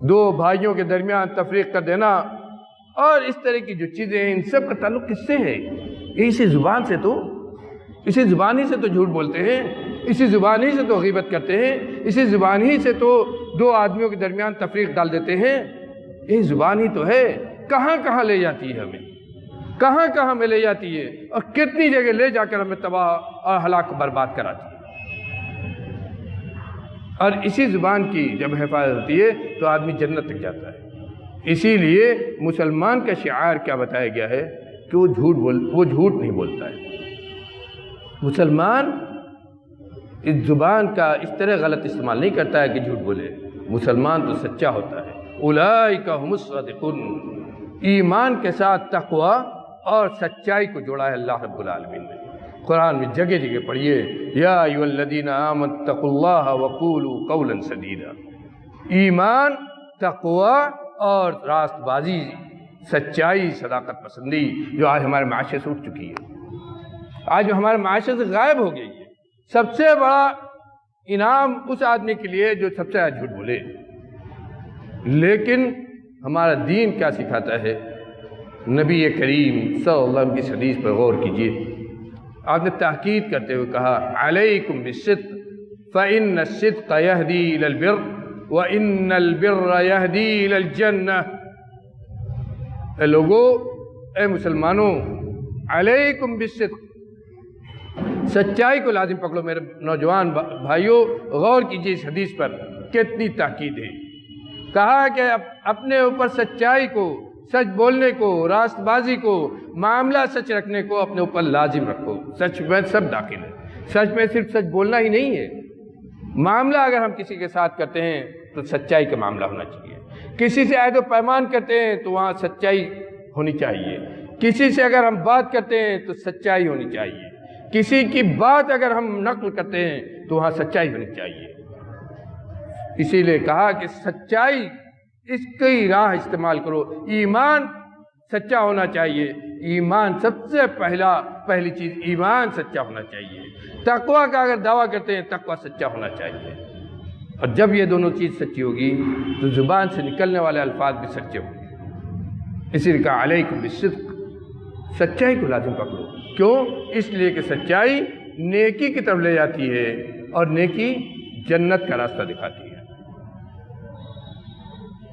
دو بھائیوں کے درمیان تفریق کر دینا، اور اس طرح کی جو چیزیں ہیں، ان سب کا تعلق کس سے ہے؟ اسی زبان سے، تو اسی زبان ہی سے تو جھوٹ بولتے ہیں، اسی زبان ہی سے تو غیبت کرتے ہیں، اسی زبان ہی سے تو دو آدمیوں کے درمیان تفریق ڈال دیتے ہیں۔ یہ زبان ہی تو ہے، کہاں کہاں لے جاتی ہے ہمیں، کہاں کہاں میں لے جاتی ہے، اور کتنی جگہ لے جا کر ہمیں تباہ اور ہلاک برباد کراتی ہے۔ اور اسی زبان کی جب حفاظت ہوتی ہے تو آدمی جنت تک جاتا ہے۔ اسی لیے مسلمان کا شعار کیا بتایا گیا ہے کہ وہ جھوٹ نہیں بولتا ہے۔ مسلمان اس زبان کا اس طرح غلط استعمال نہیں کرتا ہے کہ جھوٹ بولے، مسلمان تو سچا ہوتا ہے۔ اولئک ھم الصادقون، ایمان کے ساتھ تقوی اور سچائی کو جوڑا ہے اللہ رب العالمین نے۔ قرآن میں جگہ جگہ پڑھیے، یا ایھا الذین آمنوا اتقوا اللہ وقولوا قولا سدیدا۔ ایمان، تقوی اور راست بازی، سچائی، صداقت پسندی جو آج ہمارے معاشرے سے اٹھ چکی ہے، آج ہمارے معاشرے سے غائب ہو گئی ہے۔ سب سے بڑا انعام اس آدمی کے لیے جو سب سے زیادہ جھوٹ بولے۔ لیکن ہمارا دین کیا سکھاتا ہے؟ نبی کریم صلی اللہ علیہ وسلم کی حدیث پر غور کیجیے، آپ نے تاکید کرتے ہوئے کہا علیکم بالصدق فإن الصدق یہدی الی البر وإن البر یہدی الی الجنہ۔ اے لوگو، اے مسلمانوں، علیکم بالصدق، سچائی کو لازم پکڑو۔ میرے نوجوان بھائیوں غور کیجیے اس حدیث پر، کتنی تاکید ہے۔ کہا کہ اپنے اوپر سچائی کو، سچ بولنے کو، راست بازی کو، معاملہ سچ رکھنے کو اپنے اوپر لازم رکھو۔ سچ میں سب داخل ہے، سچ میں صرف سچ بولنا ہی نہیں ہے، معاملہ اگر ہم کسی کے ساتھ کرتے ہیں تو سچائی کا معاملہ ہونا چاہیے۔ کسی سے عہد و پیمان کرتے ہیں تو وہاں سچائی ہونی چاہیے۔ کسی سے اگر ہم بات کرتے ہیں تو سچائی ہونی چاہیے۔ کسی کی بات اگر ہم نقل کرتے ہیں تو وہاں سچائی ہونی چاہیے۔ اسی لیے کہا کہ سچائی، اس کی راہ استعمال کرو۔ ایمان سچا ہونا چاہیے، ایمان سب سے پہلی چیز ایمان سچا ہونا چاہیے۔ تقوی کا اگر دعویٰ کرتے ہیں تقوی سچا ہونا چاہیے، اور جب یہ دونوں چیز سچی ہوگی تو زبان سے نکلنے والے الفاظ بھی سچے ہوں گے۔ اسی لیے کہا علیکم بالصدق، سچائی کو لازم پکڑو۔ کیوں؟ اس لیے کہ سچائی نیکی کی طرف لے جاتی ہے، اور نیکی جنت کا راستہ دکھاتی ہے۔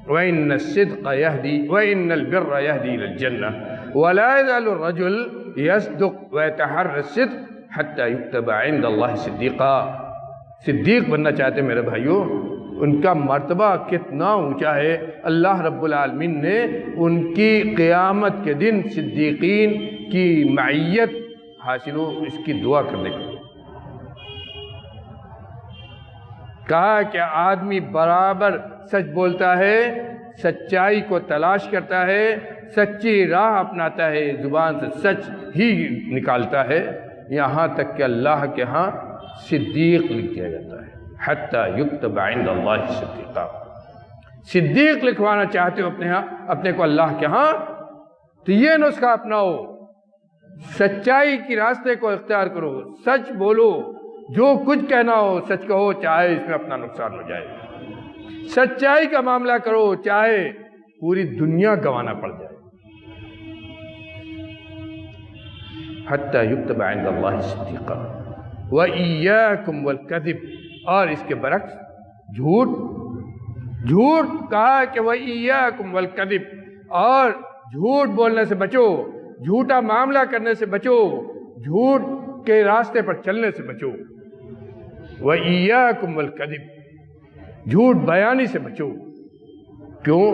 وَإِنَّ الصِّدْقَ يَهْدِي وَإِنَّ الْبِرَّ يَهْدِي إِلَى الْجَنَّةِ وَلَا يَزَالُ الرَّجُلُ یصدق ویتحری الصدق حتی یکتب عند اللہ صدیقا۔ صدیق بننا چاہتے ہیں میرے بھائیوں، ان کا مرتبہ کتنا اونچا ہے، اللہ رب العالمین نے ان کی قیامت کے دن صدیقین کی معیت حاصل ہو، اس کی دعا کرنے کو کہا کہ آدمی برابر سچ بولتا ہے، سچائی کو تلاش کرتا ہے، سچی راہ اپناتا ہے، زبان سے سچ ہی نکالتا ہے، یہاں تک کہ اللہ کے ہاں صدیق لکھ دیا جاتا ہے، حتی یکتب عند اللہ صدیقا۔ صدیق لکھوانا چاہتے ہو اپنے کو اللہ کے ہاں، تو یہ نسخہ اپناؤ، سچائی کی راستے کو اختیار کرو، سچ بولو، جو کچھ کہنا ہو سچ کہو، چاہے اس میں اپنا نقصان ہو جائے، سچائی کا معاملہ کرو چاہے پوری دنیا گوانا پڑ جائے۔ حتی یکتب عند اللہ صدیقا وَإِيَّاكُمْ وَالْكَذِبِ، اور اس کے برعکس جھوٹ کہا کہ وَإِيَّاكُمْ وَالْكَذِبِ، اور جھوٹ بولنے سے بچو، جھوٹا معاملہ کرنے سے بچو، جھوٹ کے راستے پر چلنے سے بچو۔ وَإِيَّاكُمْ وَالْكَذِبِ، جھوٹ بیانی سے بچو۔ کیوں؟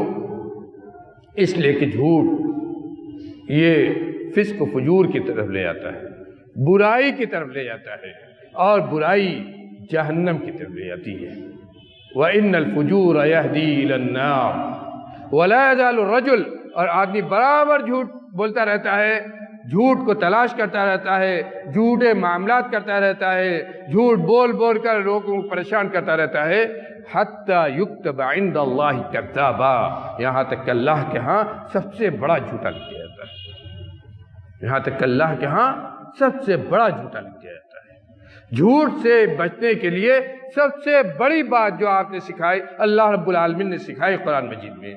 اس لیے کہ جھوٹ یہ فسق و فجور کی طرف لے جاتا ہے، برائی کی طرف لے جاتا ہے، اور برائی جہنم کی طرف لے جاتی ہے۔ وَإِنَّ الْفُجُورَ يَهْدِي إِلَى النَّارِ وَلَا يَزَالُ الرَّجُلُ، اور آدمی برابر جھوٹ بولتا رہتا ہے، جھوٹ کو تلاش کرتا رہتا ہے، جھوٹے معاملات کرتا رہتا ہے، جھوٹ بول بول کر لوگوں کو پریشان کرتا رہتا ہے، حتی یکتب عند اللہ کذابا، یہاں تک کہ اللہ کے ہاں سب سے بڑا جھوٹا لکھ دیا جاتا ہے، یہاں تک کہ اللہ کے ہاں سب سے بڑا جھوٹا لکھ دیا جاتا ہے۔ جھوٹ سے بچنے کے لیے سب سے بڑی بات جو آپ نے سکھائی، اللہ رب العالمین نے سکھائی قرآن مجید میں،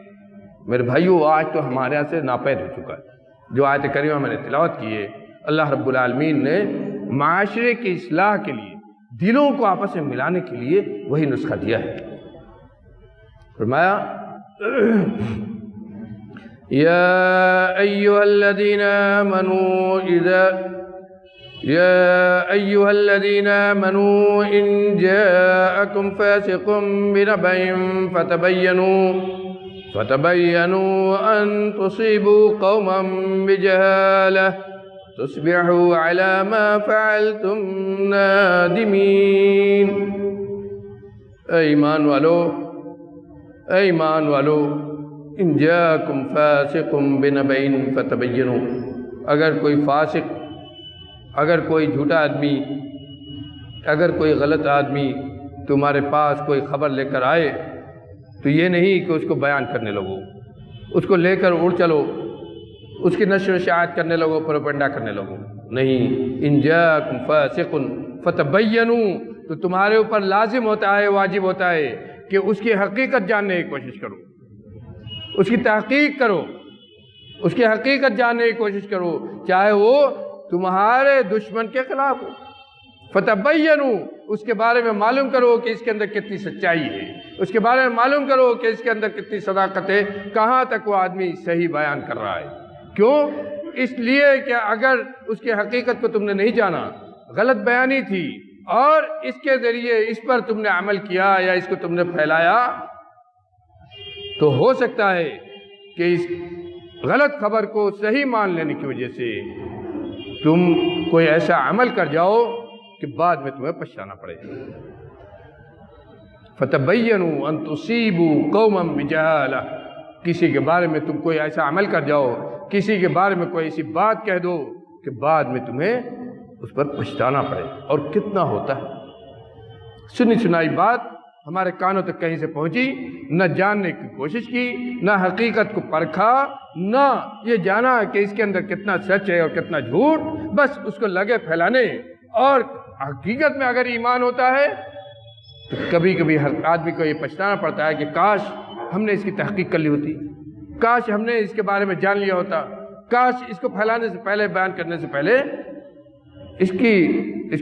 میرے بھائیو آج تو ہمارے یہاں سے ناپید ہو چکا ہے۔ جو آیت کریمہ میں نے تلاوت کی ہے، اللہ رب العالمین نے معاشرے کی اصلاح کے لیے، دلوں کو آپس میں ملانے کے لیے وہی نسخہ دیا ہے۔ فرمایا یا ایہا الذین آمنوا ان جاءکم فاسق بنبأ فتبينوا أن تصيبوا قوما بجهالة تصبحوا على ما فعلتم نادمين۔ اے ایمان والو، ان جاءکم فاسق بنبأ فتبینوا، اگر کوئی فاسق، اگر کوئی جھوٹا آدمی، اگر کوئی غلط آدمی تمہارے پاس کوئی خبر لے کر آئے تو یہ نہیں کہ اس کو بیان کرنے لگو، اس کو لے کر اڑ چلو، اس کی نشر و اشاعت کرنے لگو، پروپیگنڈا کرنے لگو، نہیں۔ ان جاءکم فاسق فتبینوا، تو تمہارے اوپر لازم ہوتا ہے، واجب ہوتا ہے کہ اس کی حقیقت جاننے کی کوشش کرو، اس کی تحقیق کرو، اس کی حقیقت جاننے کی کوشش کرو، چاہے وہ تمہارے دشمن کے خلاف ہو۔ فتبینوا، اس کے بارے میں معلوم کرو کہ اس کے اندر کتنی سچائی ہے، اس کے بارے میں معلوم کرو کہ اس کے اندر کتنی صداقت ہے، کہاں تک وہ آدمی صحیح بیان کر رہا ہے۔ کیوں؟ اس لیے کہ اگر اس کی حقیقت کو تم نے نہیں جانا، غلط بیانی تھی، اور اس کے ذریعے اس پر تم نے عمل کیا یا اس کو تم نے پھیلایا، تو ہو سکتا ہے کہ اس غلط خبر کو صحیح مان لینے کی وجہ سے تم کوئی ایسا عمل کر جاؤ کہ بعد میں تمہیں پچھتانا پڑے۔ فتبینوا ان تصیبوا قوما بجہالہ، کسی کے بارے میں تم کوئی ایسا عمل کر جاؤ، کسی کے بارے میں کوئی ایسی بات کہہ دو کہ بعد میں تمہیں اس پر پچھتانا پڑے۔ اور کتنا ہوتا ہے، سنی سنائی بات ہمارے کانوں تک کہیں سے پہنچی، نہ جاننے کی کوشش کی، نہ حقیقت کو پرکھا، نہ یہ جانا کہ اس کے اندر کتنا سچ ہے اور کتنا جھوٹ، بس اس کو لگے پھیلانے۔ اور حقیقت میں اگر ایمان ہوتا ہے تو کبھی کبھی ہر آدمی کو یہ پچھتانا پڑتا ہے کہ کاش ہم نے اس کی تحقیق کر لی ہوتی، کاش ہم نے اس کے بارے میں جان لیا ہوتا، کاش اس کو پھیلانے سے پہلے، بیان کرنے سے پہلے اس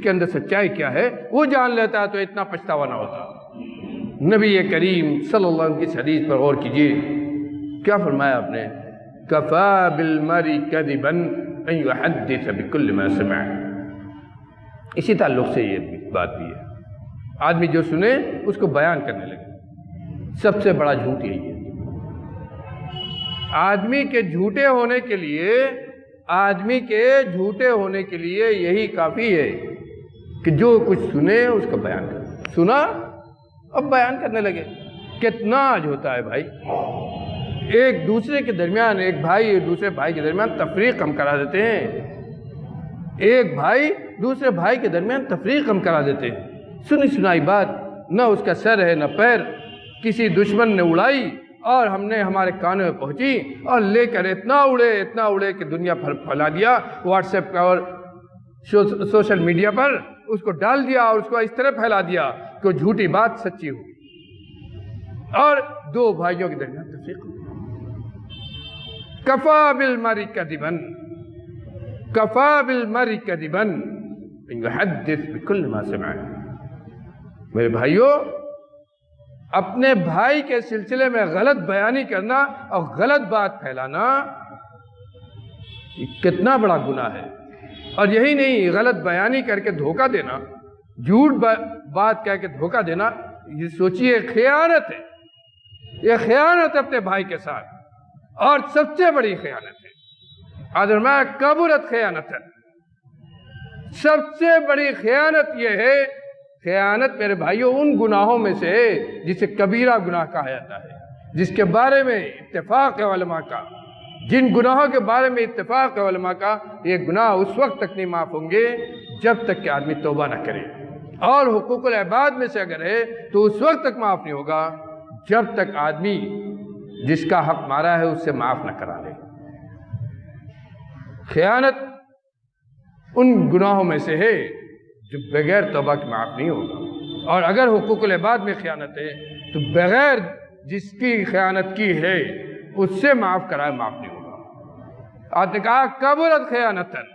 کے اندر سچائی کیا ہے وہ جان لیتا تو اتنا پچھتاوا نہ ہوتا۔ نبی کریم صلی اللہ علیہ وسلم کی حدیث پر غور کیجئے، کیا فرمایا آپ نے؟ کفا بالمرء کذبا ان یحدث بکل ما سمع۔ اسی تعلق سے یہ بات بھی ہے، آدمی جو سنے اس کو بیان کرنے لگے۔ سب سے بڑا جھوٹ یہی ہے۔ آدمی کے جھوٹے ہونے کے لیے یہی کافی ہے کہ جو کچھ سنے اس کو بیان کرے۔ سنا اب بیان کرنے لگے۔ کتنا آج ہوتا ہے بھائی، ایک دوسرے کے درمیان، ایک بھائی ایک دوسرے بھائی کے درمیان تفریق ہم کرا دیتے ہیں، ایک بھائی دوسرے بھائی کے درمیان تفریق ہم کرا دیتے ہیں۔ سنی سنائی بات، نہ اس کا سر ہے نہ پیر، کسی دشمن نے اڑائی اور ہم نے ہمارے کانوں میں پہنچی اور لے کر اتنا اڑے کہ دنیا بھر پھیلا دیا، واٹس ایپ کا اور سوشل میڈیا پر اس کو ڈال دیا اور اس کو اس طرح پھیلا دیا کہ وہ جھوٹی بات سچی ہو اور دو بھائیوں کے درمیان تفریق ہو۔ کفا بالمرء کذبا ان یحدث بکل ما سمع۔ میرے بھائیوں، اپنے بھائی کے سلسلے میں غلط بیانی کرنا اور غلط بات پھیلانا یہ کتنا بڑا گناہ ہے۔ اور یہی نہیں، غلط بیانی کر کے دھوکہ دینا، جھوٹ بات کہہ کے دھوکہ دینا، یہ سوچیے خیانت ہے، یہ خیانت اپنے بھائی کے ساتھ، اور سب سے بڑی خیانت ہے۔ آدرماء کبرت خیانت ہے، سب سے بڑی خیانت یہ ہے۔ خیانت میرے بھائیوں ان گناہوں میں سے ہے جسے کبیرہ گناہ کہا جاتا ہے، جس کے بارے میں اتفاق ہے علماء کا، جن گناہوں کے بارے میں اتفاق ہے علماء کا، یہ گناہ اس وقت تک نہیں معاف ہوں گے جب تک کہ آدمی توبہ نہ کرے، اور حقوق العباد میں سے اگر ہے تو اس وقت تک معاف نہیں ہوگا جب تک آدمی جس کا حق مارا ہے اس سے معاف نہ کرا لے۔ خیانت ان گناہوں میں سے ہے جو بغیر توبہ کے معاف نہیں ہوگا، اور اگر حقوق العباد میں خیانت ہے تو بغیر جس کی خیانت کی ہے اس سے معاف کرائے معاف نہیں ہوگا۔ آپ نے کہا کبرت خیانتن،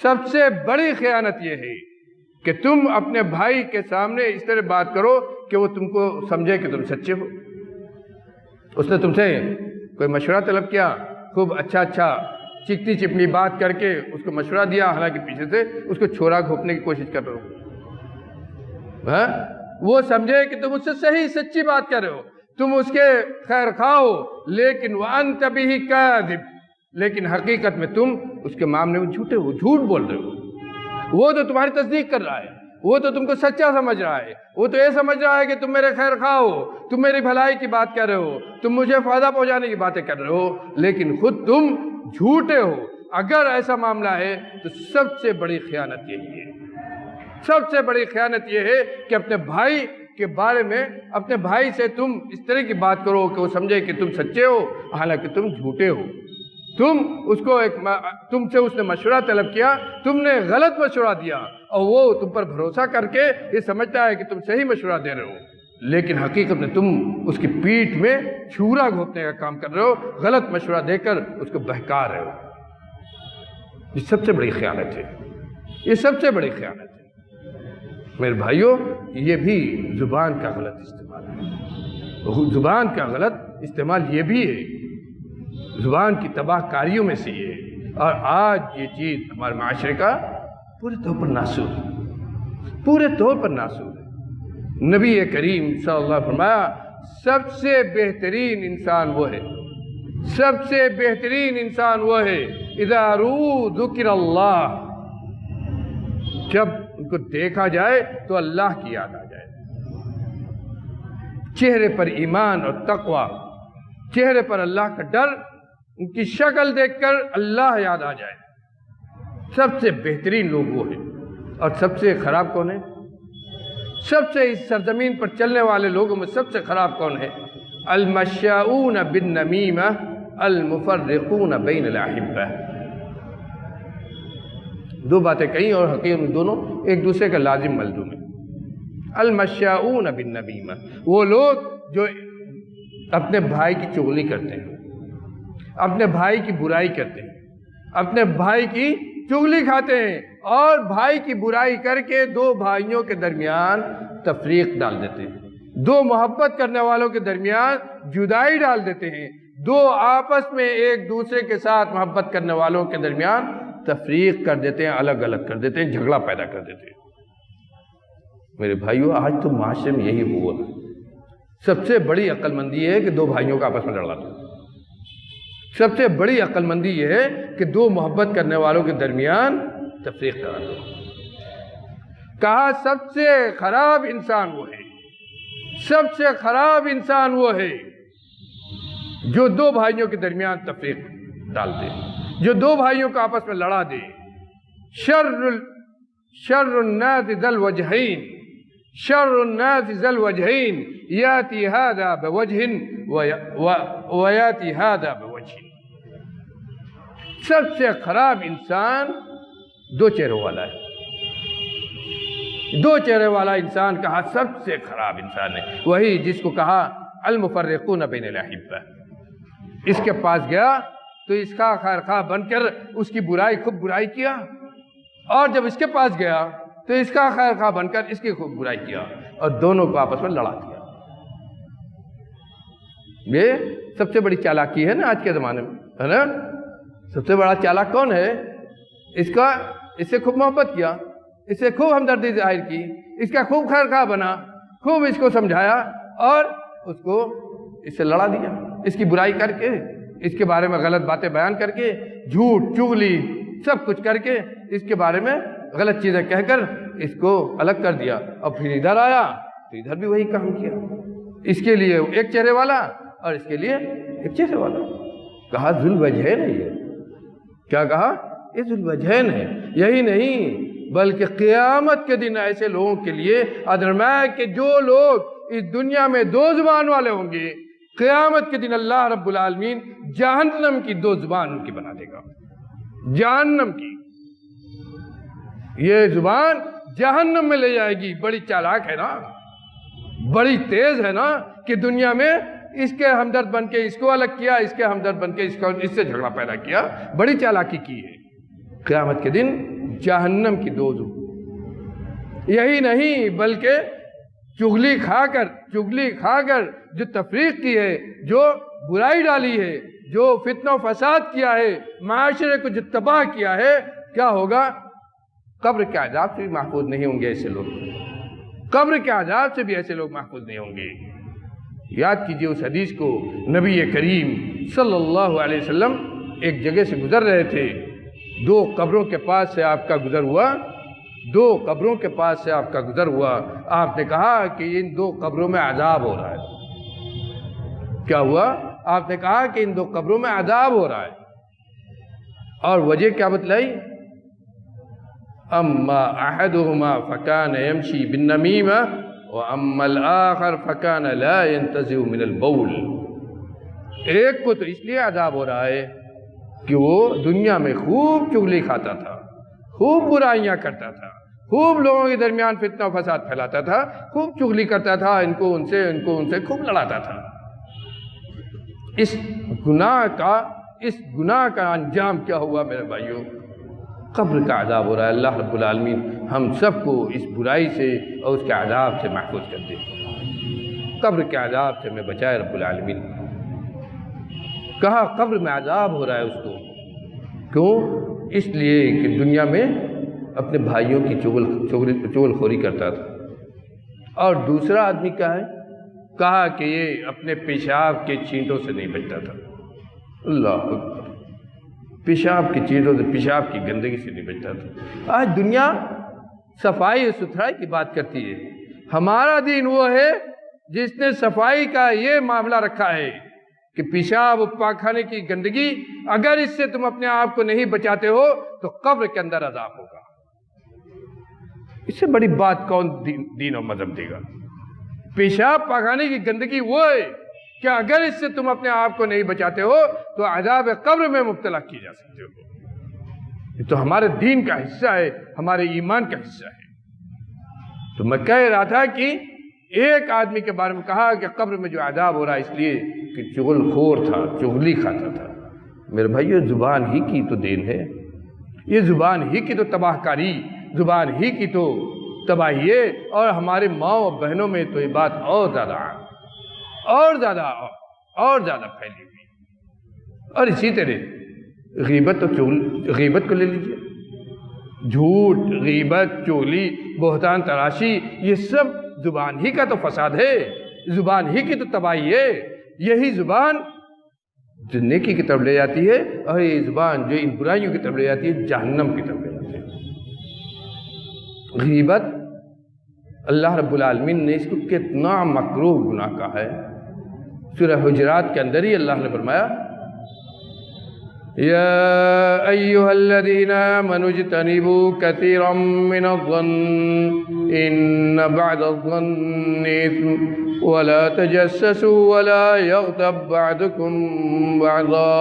سب سے بڑی خیانت یہ ہے کہ تم اپنے بھائی کے سامنے اس طرح بات کرو کہ وہ تم کو سمجھے کہ تم سچے ہو۔ اس نے تم سے کوئی مشورہ طلب کیا، خوب اچھا چکنی چپنی بات کر کے اس کو مشورہ دیا، حالانکہ پیچھے سے اس کو چھوڑا گھوپنے کی کوشش کر رہے ہو، وہ سمجھے کہ تم اس سے صحیح سچی بات کر رہے ہو، تم اس کے خیر خواہ ہو، لیکن وَأَنْتَ بِهِ كَاذِبٌ، لیکن حقیقت میں تم اس کے معاملے میں جھوٹے ہو، جھوٹ بول رہے ہو۔ وہ تو تمہاری تصدیق کر رہا ہے، وہ تو تم کو سچا سمجھ رہا ہے، وہ تو یہ سمجھ رہا ہے کہ تم میرے خیر خواہ ہو، تم میری بھلائی کی بات کر رہے ہو، تم مجھے فائدہ پہنچانے کی باتیں کر رہے ہو، لیکن خود تم جھوٹے ہو۔ اگر ایسا معاملہ ہے تو سب سے بڑی خیانت یہی ہے، سب سے بڑی خیانت یہ ہے کہ اپنے بھائی کے بارے میں اپنے بھائی سے تم اس طرح کی بات کرو کہ وہ سمجھے کہ تم سچے ہو، حالانکہ تم جھوٹے ہو۔ تم سے اس نے مشورہ طلب کیا، تم نے غلط مشورہ دیا، اور وہ تم پر بھروسہ کر کے یہ سمجھتا ہے کہ تم صحیح مشورہ دے رہے ہو، لیکن حقیقت میں تم اس کی پیٹھ میں چھورا گھونپنے کا کام کر رہے ہو، غلط مشورہ دے کر اس کو بہکا رہے ہو۔ یہ سب سے بڑی خیانت ہے، یہ سب سے بڑی خیانت ہے۔ میرے بھائیوں، یہ بھی زبان کا غلط استعمال ہے، زبان کا غلط استعمال یہ بھی ہے، زبان کی تباہ کاریوں میں سے یہ ہے، اور آج یہ چیز ہمارے معاشرے کا پورے طور پر ناسور ہے، پورے طور پر ناسور ہے۔ نبی کریم صلی اللہ علیہ وسلم فرمایا سب سے بہترین انسان وہ ہے، سب سے بہترین انسان وہ ہے اذا رو ذکر اللہ، جب ان کو دیکھا جائے تو اللہ کی یاد آ جائے، چہرے پر ایمان اور تقوی، چہرے پر اللہ کا ڈر، ان کی شکل دیکھ کر اللہ یاد آ جائے۔ سب سے بہترین لوگ وہ ہیں، اور سب سے خراب کون ہے؟ سب سے اس سرزمین پر چلنے والے لوگوں میں سب سے خراب کون ہے؟ المشاؤون بالنمیمہ المفرقون بین الاحبہ۔ دو باتیں کہیں اور حقیقت میں دونوں ایک دوسرے کا لازم ملزوم ہے۔ المشاؤون بالنمیمہ، وہ لوگ جو اپنے بھائی کی چغلی کرتے ہیں، اپنے بھائی کی برائی کرتے ہیں، اپنے بھائی کی چغلی کھاتے ہیں، اور بھائی کی برائی کر کے دو بھائیوں کے درمیان تفریق ڈال دیتے ہیں، دو محبت کرنے والوں کے درمیان جدائی ڈال دیتے ہیں، دو آپس میں ایک دوسرے کے ساتھ محبت کرنے والوں کے درمیان تفریق کر دیتے ہیں، الگ الگ کر دیتے ہیں، جھگڑا پیدا کر دیتے ہیں۔ میرے بھائیو، آج تو معاشرے میں یہی ہوا ہے۔ سب سے بڑی عقل مندی یہ ہے کہ دو بھائیوں کا آپس میں لڑا دو۔ سب سے بڑی عقل مندی یہ ہے کہ دو محبت کرنے والوں کے درمیان تفریق کرا دو۔ کہا سب سے خراب انسان وہ ہے، سب سے خراب انسان وہ ہے جو دو بھائیوں کے درمیان تفریق ڈال دے، جو دو بھائیوں کو آپس میں لڑا دے۔ شر الناس ذی الوجہین، شر الناس ذی الوجہین، یاتی ھذا بوجہ ویاتی ھذا بوجہ۔ سب سے خراب انسان دو چہروں والا ہے۔ دو چہرے والا انسان کہا سب سے خراب انسان ہے وہی جس کو کہا المفرقون بین الاحبہ۔ اس کے پاس گیا تو اس کا خیر خواہ بن کر اس کی برائی خوب برائی کیا، اور جب اس کے پاس گیا تو اس کا خیر خواہ بن کر اس کی خوب برائی کیا، اور دونوں کو آپس میں لڑا دیا۔ یہ سب سے بڑی چالاکی ہے نا آج کے زمانے میں، ہے نا؟ سب سے بڑا چالاک کون ہے؟ اس سے خوب محبت کیا، اس سے خوب ہمدردی ظاہر کی، اس کا خوب خیر خواہ بنا، خوب اس کو سمجھایا، اور اس کو اس سے لڑا دیا، اس کی برائی کر کے، اس کے بارے میں غلط باتیں بیان کر کے، جھوٹ چغلی سب کچھ کر کے، اس کے بارے میں غلط چیزیں کہہ کر اس کو الگ کر دیا، اور پھر ادھر آیا تو ادھر بھی وہی کام کیا۔ اس کے لیے ایک چہرے والا اور اس کے لیے ایک چہرے والا۔ کہا ذوالوجہین ہے یہ۔ کیا کہا؟ یہ ذوالوجہین ہے۔ یہی نہیں بلکہ قیامت کے دن ایسے لوگوں کے لیے ادرمائے کہ جو لوگ اس دنیا میں دو زبان والے ہوں گے، قیامت کے دن اللہ رب العالمین جہنم کی دو زبان ان کی بنا دے گا۔ جہنم کی یہ زبان جہنم میں لے جائے گی۔ بڑی چالاک ہے نا، بڑی تیز ہے نا، کہ دنیا میں اس کے ہمدرد بن کے اس کو الگ کیا، اس کے ہمدرد بن کے اس سے جھگڑا پیدا کیا، بڑی چالاکی کی ہے۔ قیامت کے دن جہنم کی دو زبان۔ یہی نہیں بلکہ چغلی کھا کر جو تفریق کی ہے، جو برائی ڈالی ہے، جو فتنہ و فساد کیا ہے، معاشرے کو جو تباہ کیا ہے، کیا ہوگا؟ قبر کے عذاب سے بھی محفوظ نہیں ہوں گے ایسے لوگ۔ قبر کے عذاب سے بھی ایسے لوگ محفوظ نہیں ہوں گے۔ یاد کیجئے اس حدیث کو، نبی کریم صلی اللہ علیہ وسلم ایک جگہ سے گزر رہے تھے، دو قبروں کے پاس سے آپ کا گزر ہوا، دو قبروں کے پاس سے آپ کا گزر ہوا۔ آپ نے کہا کہ ان دو قبروں میں عذاب ہو رہا ہے۔ کیا ہوا؟ آپ نے کہا کہ ان دو قبروں میں عذاب ہو رہا ہے، اور وجہ کیا بتلائی؟ اما احدهما فكان يمشي بالنميمة واما الاخر فكان لا ينتزع من البول۔ ایک کو تو اس لیے عذاب ہو رہا ہے کہ وہ دنیا میں خوب چغلی کھاتا تھا، خوب برائیاں کرتا تھا، خوب لوگوں کے درمیان فتنہ و فساد پھیلاتا تھا، خوب چغلی کرتا تھا، ان کو ان سے خوب لڑاتا تھا۔ اس گناہ کا انجام کیا ہوا میرے بھائیوں؟ قبر کا عذاب ہو رہا ہے۔ اللہ رب العالمین ہم سب کو اس برائی سے اور اس کے عذاب سے محفوظ کر دے، قبر کے عذاب سے میں بچائے رب العالمین۔ کہا قبر میں عذاب ہو رہا ہے اس کو، کیوں؟ اس لیے کہ دنیا میں اپنے بھائیوں کی چغل خوری کرتا تھا۔ اور دوسرا آدمی کیا ہے؟ کہا کہ یہ اپنے پیشاب کے چینٹوں سے نہیں بچتا تھا۔ اللہ اکبر، پیشاب کی چیزوں سے، پیشاب کی گندگی سے نہیں بچتا تھا۔ آج دنیا صفائی اور ستھرائی کی بات کرتی ہے، ہمارا دین وہ ہے جس نے صفائی کا یہ معاملہ رکھا ہے کہ پیشاب و پاخانے کی گندگی اگر اس سے تم اپنے آپ کو نہیں بچاتے ہو تو قبر کے اندر عذاب ہوگا۔ اس سے بڑی بات کون دین اور مذہب دے گا؟ پیشاب پاخانے کی گندگی وہ ہے کہ اگر اس سے تم اپنے آپ کو نہیں بچاتے ہو تو عذاب قبر میں مبتلا کی جا سکتے ہو۔ یہ تو ہمارے دین کا حصہ ہے، ہمارے ایمان کا حصہ ہے۔ تو میں کہہ رہا تھا کہ ایک آدمی کے بارے میں کہا کہ قبر میں جو عذاب ہو رہا ہے اس لیے کہ چغل خور تھا، چغلی کھاتا تھا۔ میرے بھائیو، زبان ہی کی تو دین ہے، یہ زبان ہی کی تو تباہ کاری، زبان ہی کی تو تباہی ہے، اور ہمارے ماں اور بہنوں میں تو یہ بات اور زیادہ پھیلی ہوئی۔ اور اسی طرح غیبت کو لے لیجیے، جھوٹ، غیبت، چغلی، بہتان تراشی، یہ سب زبان ہی کا تو فساد ہے، زبان ہی کی تو تباہی ہے۔ یہی زبان جو نیکی کی طرف لے جاتی ہے، اور یہ زبان جو ان برائیوں کی طرف لے جاتی ہے، جہنم کی طرف لے جاتی ہے۔ غیبت اللہ رب العالمین نے اس کو کتنا مکروہ گناہ کہا ہے۔ سورہ حجرات کے اندر ہی اللہ نے فرمایا یا ایہا الذین آمنوا اجتنبوا کثیرا من الظن ان بعض الظن اثم ولا تجسسوا ولا یغتب بعضکم بعضا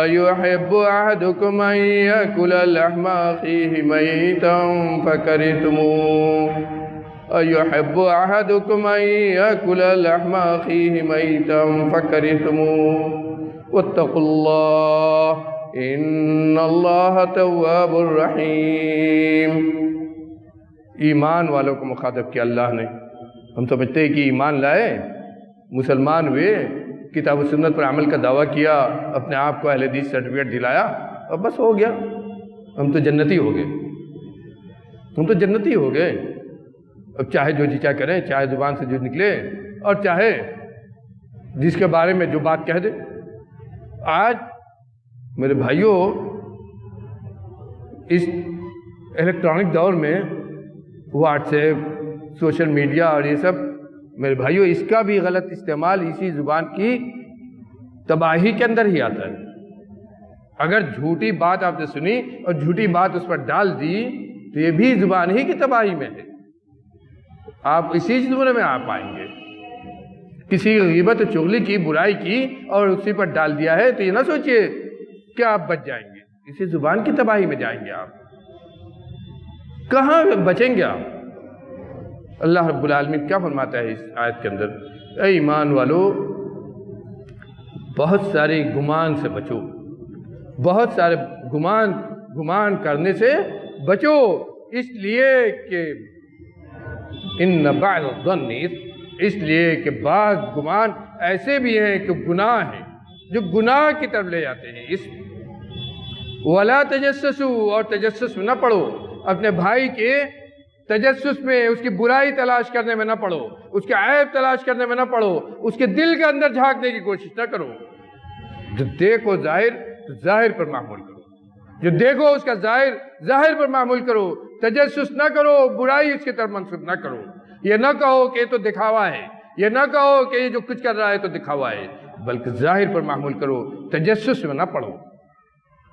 ایحب احدکم ان یاکل لحم اخیہ میتا فکرہتموہ أَيُحِبُّ أَحَدُكُمْ أَن يَأْكُلَ لَحْمَ أَخِيهِ مَيْتًا فَكَرِهْتُمُوهُ وَاتَّقُوا اللَّهَ إِنَّ اللَّهَ تَوَّابٌ رَحِيمٌ۔ ایمان والوں کو مخاطب کیا اللہ نے۔ ہم سمجھتے ہیں کہ ایمان لائے، مسلمان ہوئے، کتاب و سنت پر عمل کا دعویٰ کیا، اپنے آپ کو اہل حدیث سرٹیفکیٹ دلایا اور بس ہو گیا، ہم تو جنتی ہو گئے، ہم تو جنتی ہو گئے۔ اب چاہے جو جی چاہے کریں، چاہے زبان سے جو نکلے، اور چاہے جس کے بارے میں جو بات کہہ دے۔ آج میرے بھائیوں اس الیکٹرانک دور میں واٹس ایپ، سوشل میڈیا اور یہ سب، میرے بھائیوں اس کا بھی غلط استعمال اسی زبان کی تباہی کے اندر ہی آتا ہے۔ اگر جھوٹی بات آپ نے سنی اور جھوٹی بات اس پر ڈال دی تو یہ بھی زبان ہی کی تباہی میں ہے، آپ اسی زمرے میں آپ آئیں گے۔ کسی غیبت و چغلی کی، برائی کی اور اسی پر ڈال دیا ہے تو یہ نہ سوچئے کہ آپ بچ جائیں گے، اسی زبان کی تباہی میں جائیں گے۔ آپ کہاں بچیں گے آپ؟ اللہ رب العالمین کیا فرماتا ہے اس آیت کے اندر؟ اے ایمان والو، بہت سارے گمان سے بچو، بہت سارے گمان کرنے سے بچو، اس لیے کہ ان بعض الظن، اس لیے کہ بعض گمان ایسے بھی ہیں کہ گناہ ہیں، جو گناہ کی طرف لے جاتے ہیں۔ اس ولا تجسسوا، اور تجسس میں نہ پڑو، اپنے بھائی کے تجسس میں، اس کی برائی تلاش کرنے میں نہ پڑو، اس کے عیب تلاش کرنے میں نہ پڑو، اس کے دل کے اندر جھانکنے کی کوشش نہ کرو۔ جو دیکھو ظاہر تو ظاہر پر معمول کرو، جو دیکھو اس کا ظاہر پر معمول کرو، تجسس نہ کرو، برائی اس کی طرف منسوب نہ کرو۔ یہ نہ کہو کہ یہ تو دکھاوا ہے، یہ نہ کہو کہ یہ جو کچھ کر رہا ہے تو دکھاوا ہے، بلکہ ظاہر پر معمول کرو، تجسس میں نہ پڑو۔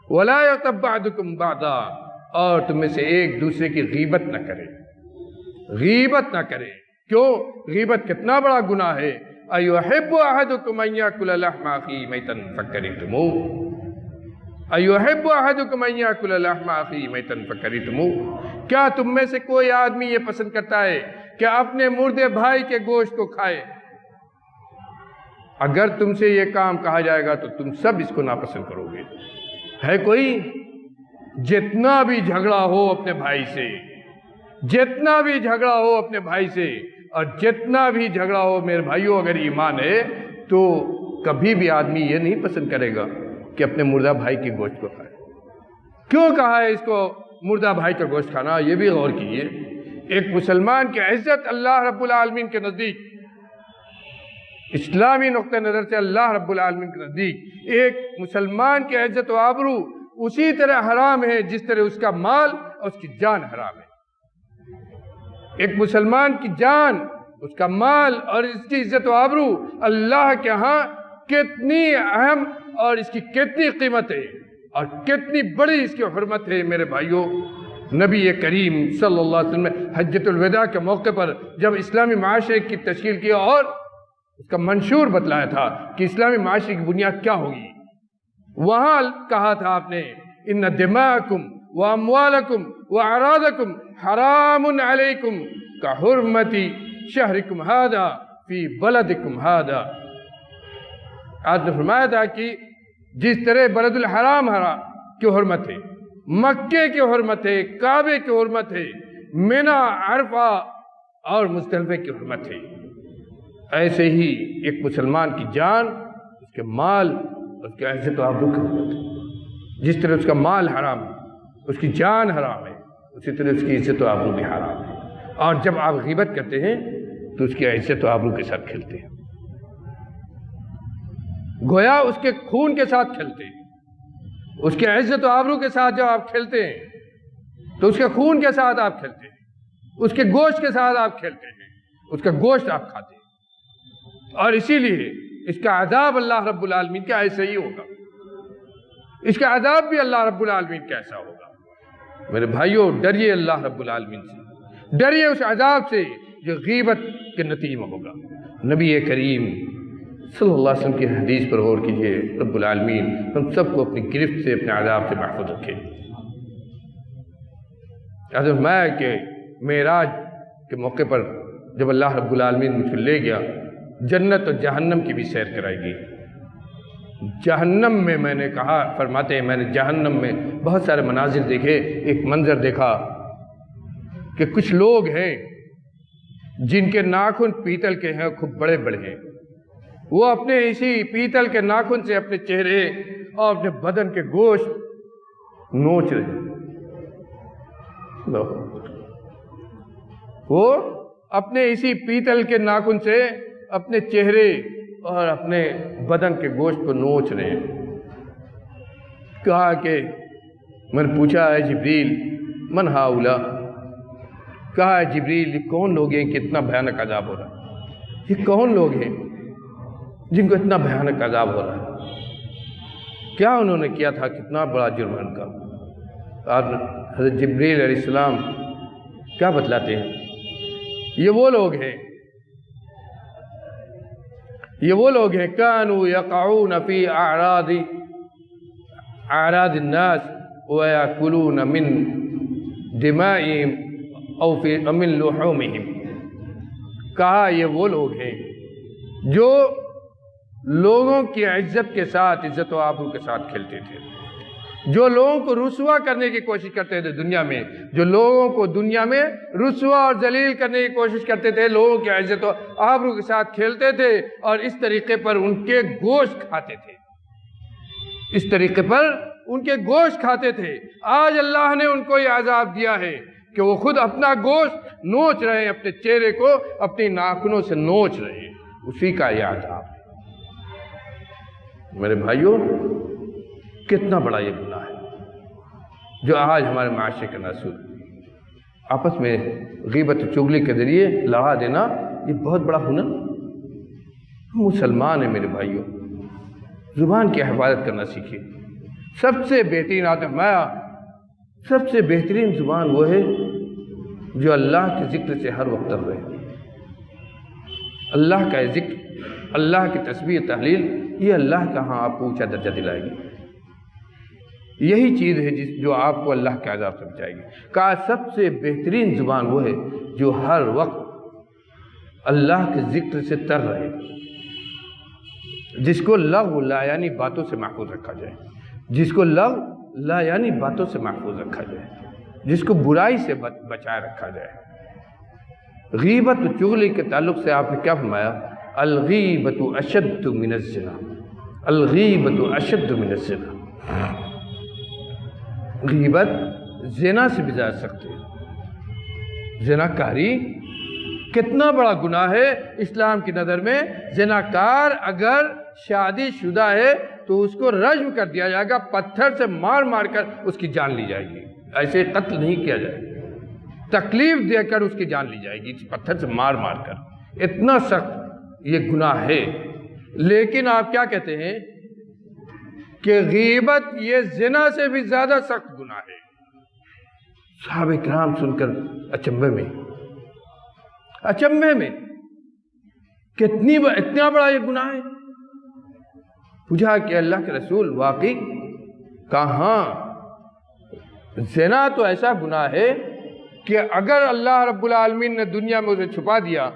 وَلَا يَغْتَبْ بَعْضُكُمْ بَعْضًا، اور تم میں سے ایک دوسرے کی غیبت نہ کرے، غیبت نہ کرے۔ کیوں؟ غیبت کتنا بڑا گناہ ہے۔ أَيُحِبُّ أَحَدُكُمْ أَن يَأْكُلَ لَحْمَ أَخِيهِ مَيْتًا فَكَرِهْتُمُوهُ أَيُحِبُّ أَحَدُكُمْ أَن يَأْكُلَ لَحْمَ أَخِيهِ مَيْتًا فَكَرِهْتُمُوهُ، کیا تم میں سے کوئی آدمی یہ پسند کرتا ہے کہ اپنے مردے بھائی کے گوشت کو کھائے؟ اگر تم سے یہ کام کہا جائے گا تو تم سب اس کو ناپسند کرو گے۔ ہے کوئی؟ جتنا بھی جھگڑا ہو اپنے بھائی سے، جتنا بھی جھگڑا ہو اپنے بھائی سے، اور جتنا بھی جھگڑا ہو میرے بھائیوں، اگر ایمان ہے تو کبھی بھی آدمی یہ نہیں پسند کرے گا کہ اپنے مردہ بھائی کے گوشت کو کھائے۔ کیوں کہا ہے اس کو مردہ بھائی کا گوشت کھانا؟ یہ بھی غور کیجیے۔ ایک مسلمان کی عزت اللہ رب العالمین کے نزدیک، اسلامی نقطہ نظر سے اللہ رب العالمین کے نزدیک ایک مسلمان کی عزت و آبرو اسی طرح حرام ہے جس طرح اس کا مال اور اس کی جان حرام ہے۔ ایک مسلمان کی جان، اس کا مال اور اس کی عزت و آبرو اللہ کے ہاں کتنی اہم اور اس کی کتنی قیمت ہے اور کتنی بڑی اس کی حرمت ہے میرے بھائیوں۔ نبی کریم صلی اللہ علیہ وسلم نے حجۃ الوداع کے موقع پر جب اسلامی معاشرے کی تشکیل کی اور اس کا منشور بتلایا تھا کہ اسلامی معاشرے کی بنیاد کیا ہوگی، وہاں کہا تھا آپ نے ان دماءکم واموالکم واعراضکم حرام علیکم کحرمت شہرکم ھذا فی بلدکم ھذا۔ آپ نے فرمایا تھا کہ جس طرح بلد الحرام کی حرمت ہے، مکے کی حرمت ہے، کعبے کی حرمت ہے، منی، عرفہ اور مزدلفہ کی حرمت ہے، ایسے ہی ایک مسلمان کی جان، اس کے مال، اس کے عزت و آبرو کی حرمت ہے۔ جس طرح اس کا مال حرام ہے، اس کی جان حرام ہے، اسی طرح اس کی عزت و آبرو بھی حرام ہے۔ اور جب آپ غیبت کرتے ہیں تو اس کی عزت و آبرو کے ساتھ کھیلتے ہیں، گویا اس کے خون کے ساتھ کھیلتے ہیں۔ اس کے عزت و آبرو کے ساتھ جب آپ کھیلتے ہیں تو اس کے خون کے ساتھ آپ کھیلتے ہیں، اس کے گوشت کے ساتھ آپ کھیلتے ہیں، اس کا گوشت آپ کھاتے ہیں۔ اور اسی لیے اس کا عذاب اللہ رب العالمین کا ایسا ہی ہوگا، اس کا عذاب بھی اللہ رب العالمین کا ایسا ہوگا۔ میرے بھائیوں، ڈریے اللہ رب العالمین سے، ڈریے اس عذاب سے جو غیبت کے نتیجے میں ہوگا۔ نبی کریم صلی اللہ علیہ وسلم کی حدیث پر غور کیجئے، رب العالمین ہم سب کو اپنی گرفت سے، اپنے عذاب سے محفوظ رکھے۔ حضرت میں کہ معراج کے موقع پر جب اللہ رب العالمین مجھ کو لے گیا، جنت اور جہنم کی بھی سیر کرائی گئی۔ جہنم میں نے کہا، فرماتے ہیں میں نے جہنم میں بہت سارے مناظر دیکھے۔ ایک منظر دیکھا کہ کچھ لوگ ہیں جن کے ناخن پیتل کے ہیں، خوب بڑے بڑے ہیں، وہ اپنے اسی پیتل کے ناخن سے اپنے چہرے اور اپنے بدن کے گوشت نوچ رہے ہیں۔ وہ اپنے اسی پیتل کے ناخن سے اپنے چہرے اور اپنے بدن کے گوشت کو نوچ رہے ہیں۔ کہا کہ میں نے پوچھا ہے جبریل من ہاؤلا، کہا ہے جبریل یہ کون لوگ ہیں کہ اتنا بھیانک عذاب ہو رہا ہے؟ یہ کون لوگ ہیں جن کو اتنا بھیانک عذاب ہو رہا ہے؟ کیا انہوں نے کیا تھا؟ کتنا بڑا جرم ان کا؟ اور حضرت جبریل علیہ السلام کیا بتلاتے ہیں؟ یہ وہ لوگ ہیں کانوا یقعون فی اعراض الناس ویاکلون من دمائهم او من لحومهم۔ کہا یہ وہ لوگ ہیں جو لوگوں کی عزت کے ساتھ، عزت و آبرو کے ساتھ کھیلتے تھے، جو لوگوں کو رسوا کرنے کی کوشش کرتے تھے دنیا میں، جو لوگوں کو دنیا میں رسوا اور ذلیل کرنے کی کوشش کرتے تھے، لوگوں کی عزت و آبرو کے ساتھ کھیلتے تھے اور اس طریقے پر ان کے گوشت کھاتے تھے، اس طریقے پر ان کے گوشت کھاتے تھے۔ آج اللہ نے ان کو یہ عذاب دیا ہے کہ وہ خود اپنا گوشت نوچ رہے ہیں، اپنے چہرے کو اپنی ناخنوں سے نوچ رہے ہیں، اسی کا یہ عذاب ہے۔ میرے بھائیوں، کتنا بڑا یہ گناہ ہے جو آج ہمارے معاشرے کا ناسور۔ آپس میں غیبت و چغلی کے ذریعے لڑا دینا یہ بہت بڑا ہنر۔ ہم مسلمان ہیں میرے بھائیوں، زبان کی حفاظت کرنا سیکھیے۔ سب سے بہترین سب سے بہترین زبان وہ ہے جو اللہ کے ذکر سے ہر وقت رہے۔ اللہ کا ذکر، اللہ کی تسبیح تحلیل، یہ اللہ کا ہاں آپ کو اونچا درجہ دلائے گی۔ یہی چیز ہے جو آپ کو اللہ کے عذاب سے بچائے گی۔ کہا سب سے بہترین زبان وہ ہے جو ہر وقت اللہ کے ذکر سے تر رہے، جس کو لغو لا یعنی باتوں سے محفوظ رکھا جائے، جس کو لغو لا یعنی باتوں سے محفوظ رکھا جائے، جس کو برائی سے بچائے رکھا جائے۔ غیبت و چغلی کے تعلق سے آپ نے کیا فرمایا؟ الغیبت اشد من الزنا، الغیبت اشد من الزنا۔ غیبت زنا سے بھی زیادہ سخت ہے۔ زناکاری کتنا بڑا گناہ ہے اسلام کی نظر میں۔ زناکار اگر شادی شدہ ہے تو اس کو رجم کر دیا جائے گا، پتھر سے مار مار کر اس کی جان لی جائے گی، ایسے قتل نہیں کیا جائے گا، تکلیف دے کر اس کی جان لی جائے گی، پتھر سے مار مار کر۔ اتنا سخت یہ گناہ ہے۔ لیکن آپ کیا کہتے ہیں کہ غیبت یہ زنا سے بھی زیادہ سخت گناہ ہے۔ صحابہ کرام سن کر اچنبھے میں اتنا بڑا یہ گناہ ہے۔ پوچھا کہ اللہ کے رسول واقعی؟ کہاں زنا تو ایسا گناہ ہے کہ اگر اللہ رب العالمین نے دنیا میں اسے چھپا دیا،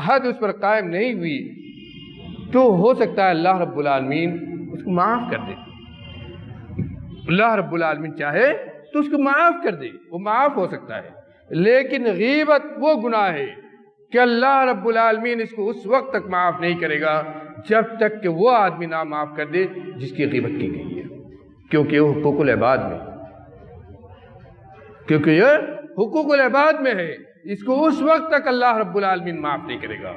حد اس پر قائم نہیں ہوئی، تو ہو سکتا ہے اللہ رب العالمین اس کو معاف کر دے۔ اللہ رب العالمین چاہے تو اس کو معاف کر دے، وہ معاف ہو سکتا ہے۔ لیکن غیبت وہ گناہ ہے کہ اللہ رب العالمین اس کو اس وقت تک معاف نہیں کرے گا جب تک کہ وہ آدمی نہ معاف کر دے جس کی غیبت کی گئی ہے۔ کیونکہ یہ حقوق العباد میں، کیونکہ یہ حقوق العباد میں ہے. اس کو اس وقت تک اللہ رب العالمین معاف نہیں کرے گا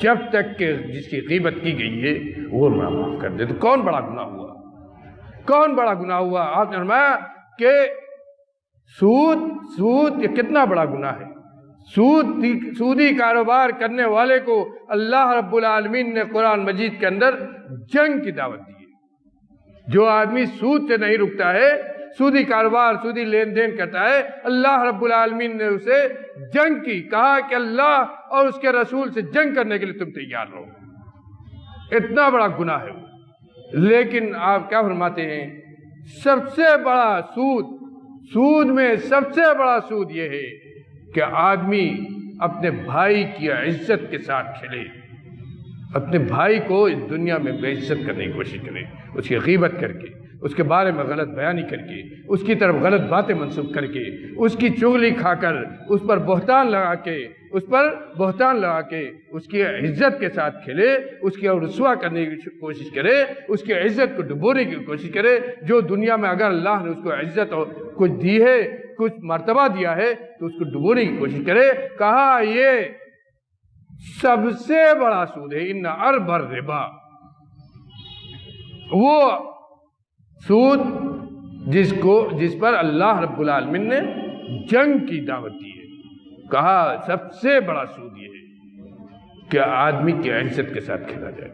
جب تک کہ جس کی غیبت کی گئی ہے وہ معاف کر دے. تو کون بڑا گناہ ہوا؟ کون بڑا گناہ ہوا؟ آپ نے فرمایا کہ سود یہ کتنا بڑا گناہ ہے. سودی کاروبار کرنے والے کو اللہ رب العالمین نے قرآن مجید کے اندر جنگ کی دعوت دی ہے. جو آدمی سود سے نہیں رکتا ہے، سودی کاروبار، سودی لین دین کرتا ہے، اللہ رب العالمین نے اسے جنگ کی. کہا کہ اللہ اور اس کے رسول سے جنگ کرنے کے لیے تم تیار رہو. اتنا بڑا گناہ ہے وہ. لیکن آپ کیا فرماتے ہیں؟ سب سے بڑا سود میں سب سے بڑا سود یہ ہے کہ آدمی اپنے بھائی کی عزت کے ساتھ کھیلے، اپنے بھائی کو اس دنیا میں بے عزت کرنے کی کوشش کرے، اس کی غیبت کر کے، اس کے بارے میں غلط بیانی کر کے، اس کی طرف غلط باتیں منسوخ کر کے، اس کی چغلی کھا کر، اس پر بہتان لگا کے، اس کی عزت کے ساتھ کھیلے، اس کی رسوا کرنے کی کوشش کرے، اس کی عزت کو ڈبونے کی کوشش کرے. جو دنیا میں اگر اللہ نے اس کو عزت اور کچھ دی ہے، کچھ مرتبہ دیا ہے، تو اس کو ڈبونے کی کوشش کرے. کہا یہ سب سے بڑا سود ہے. ان ارب الربا، وہ سود جس پر اللہ رب العالمین نے جنگ کی دعوت دی ہے. کہا سب سے بڑا سود یہ ہے کہ آدمی کی عزت کے ساتھ کھیلا جائے.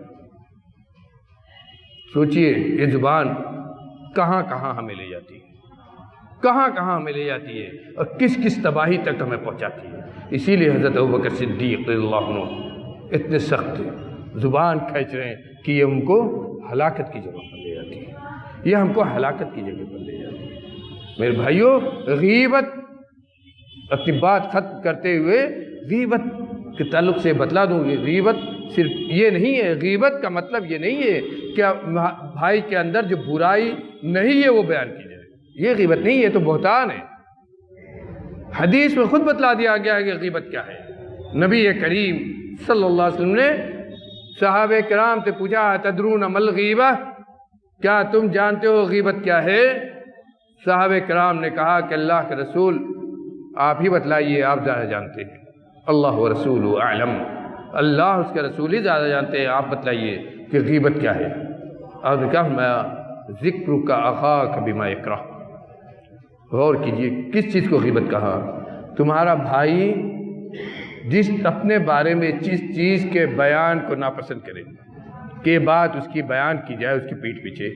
سوچئے یہ زبان کہاں کہاں ہمیں لے جاتی ہے، کہاں کہاں ہمیں لے جاتی ہے، اور کس کس تباہی تک ہمیں پہنچاتی ہے. اسی لیے حضرت ابوبکر صدیق رضی اللہ عنہ اتنے سخت تھے، زبان کھینچ رہے ہیں کہ یہ ہم کو ہلاکت کی جگہ پر لے جاتی ہے، یہ ہم کو ہلاکت کی جگہ پر لے جاتی ہے. میرے بھائیوں، غیبت، اپنی بات ختم کرتے ہوئے غیبت کے تعلق سے بتلا دوں. یہ غیبت صرف یہ نہیں ہے، غیبت کا مطلب یہ نہیں ہے کہ بھائی کے اندر جو برائی نہیں ہے وہ بیان کی جائے. یہ غیبت نہیں ہے، تو بہتان ہے. حدیث میں خود بتلا دیا گیا ہے کہ غیبت کیا ہے. نبی کریم صلی اللہ علیہ وسلم نے صحابہ کرام سے پوچھا تدرون ما الغیبہ، کیا تم جانتے ہو غیبت کیا ہے؟ صحابہ کرام نے کہا کہ اللہ کے رسول آپ ہی بتلائیے، آپ زیادہ جانتے ہیں. اللہ و رسول اعلم، اللہ اس کے رسول ہی زیادہ جانتے ہیں، آپ بتلائیے کہ غیبت کیا ہے. آپ نے کہا فرمایا ذکر کا اخاک بما یکرہ. غور کیجئے کس چیز کو غیبت کہا؟ تمہارا بھائی جس اپنے بارے میں جس چیز کے بیان کو ناپسند کرے، کہ بات اس کی بیان کی جائے اس کی پیٹھ پیچھے،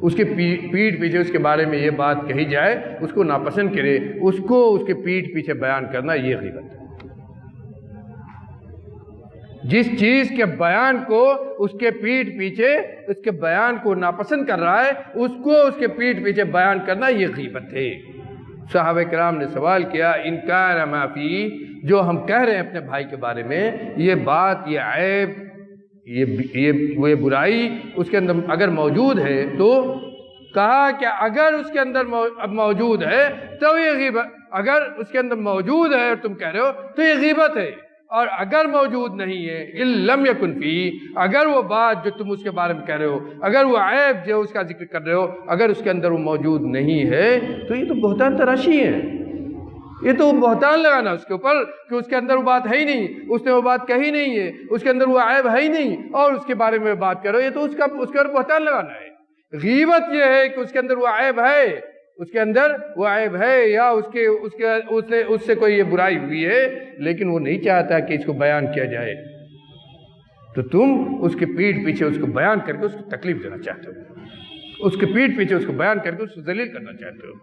اس کے پیٹھ پیچھے اس کے بارے میں یہ بات کہی جائے، اس کو ناپسند کرے، اس کو اس کے پیٹھ پیچھے بیان کرنا، یہ غیبت ہے. جس چیز کے بیان کو اس کے پیٹھ پیچھے اس کے بیان کو ناپسند کر رہا ہے، اس کو اس کے پیٹھ پیچھے بیان کرنا، یہ غیبت ہے. صحابہ کرام نے سوال کیا ان کان ما فی، جو ہم کہہ رہے ہیں اپنے بھائی کے بارے میں، یہ بات، یہ عیب، یہ برائی اس کے اندر اگر موجود ہے، تو کہا کہ اگر اس کے اندر موجود ہے تو یہ غیبت، اگر اس کے اندر موجود ہے اور تم کہہ رہے ہو تو یہ غیبت ہے. اور اگر موجود نہیں ہے، ان لم یکن فی، اگر وہ بات جو تم اس کے بارے میں کہہ رہے ہو، اگر وہ عیب جو اس کا ذکر کر رہے ہو، اگر اس کے اندر وہ موجود نہیں ہے، تو یہ تو بہتان تراشی ہے. یہ تو بہتان لگانا اس کے اوپر کہ اس کے اندر وہ بات ہے ہی نہیں، اس نے وہ بات کہی نہیں ہے، اس کے اندر وہ عیب ہے ہی نہیں، اور اس کے بارے میں بات کرو، یہ تو اس کے اوپر بہتان لگانا ہے. غیبت یہ ہے کہ اس کے اندر وہ عیب ہے، اس کے اندر وہ عیب ہے، یا اس سے کوئی یہ برائی ہوئی ہے، لیکن وہ نہیں چاہتا کہ اس کو بیان کیا جائے، تو تم اس کے پیٹھ پیچھے اس کو بیان کر کے اس کو تکلیف دینا چاہتے ہو، اس کے پیٹھ پیچھے اس کو بیان کر کے اس کو ذلیل کرنا چاہتے ہو.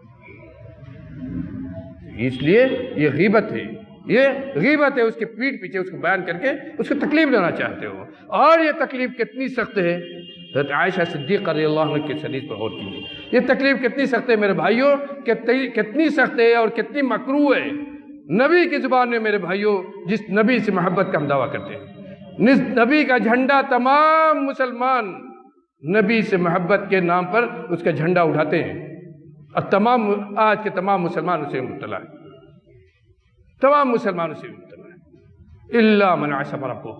اس لیے یہ غیبت ہے، یہ غیبت ہے، اس کے پیٹھ پیچھے اس کو بیان کر کے اس کو تکلیف دینا چاہتے ہو. اور یہ تکلیف کتنی سخت ہے، حضرت عائشہ صدیقہ رضی اللہ عنہ کی حدیث پر غور کیجیے. یہ تکلیف کتنی سخت ہے میرے بھائیوں، کتنی سخت ہے اور کتنی مکروہ ہے. نبی کی زبان میں میرے بھائیوں، جس نبی سے محبت کا ہم دعویٰ کرتے ہیں، نبی کا جھنڈا تمام مسلمان نبی سے محبت کے نام پر اس کا جھنڈا اٹھاتے ہیں، اور آج کے تمام مسلمان اسے مبتلا ہے، تمام مسلمان اسے مبتلا ہے، الا من عصم ربہ.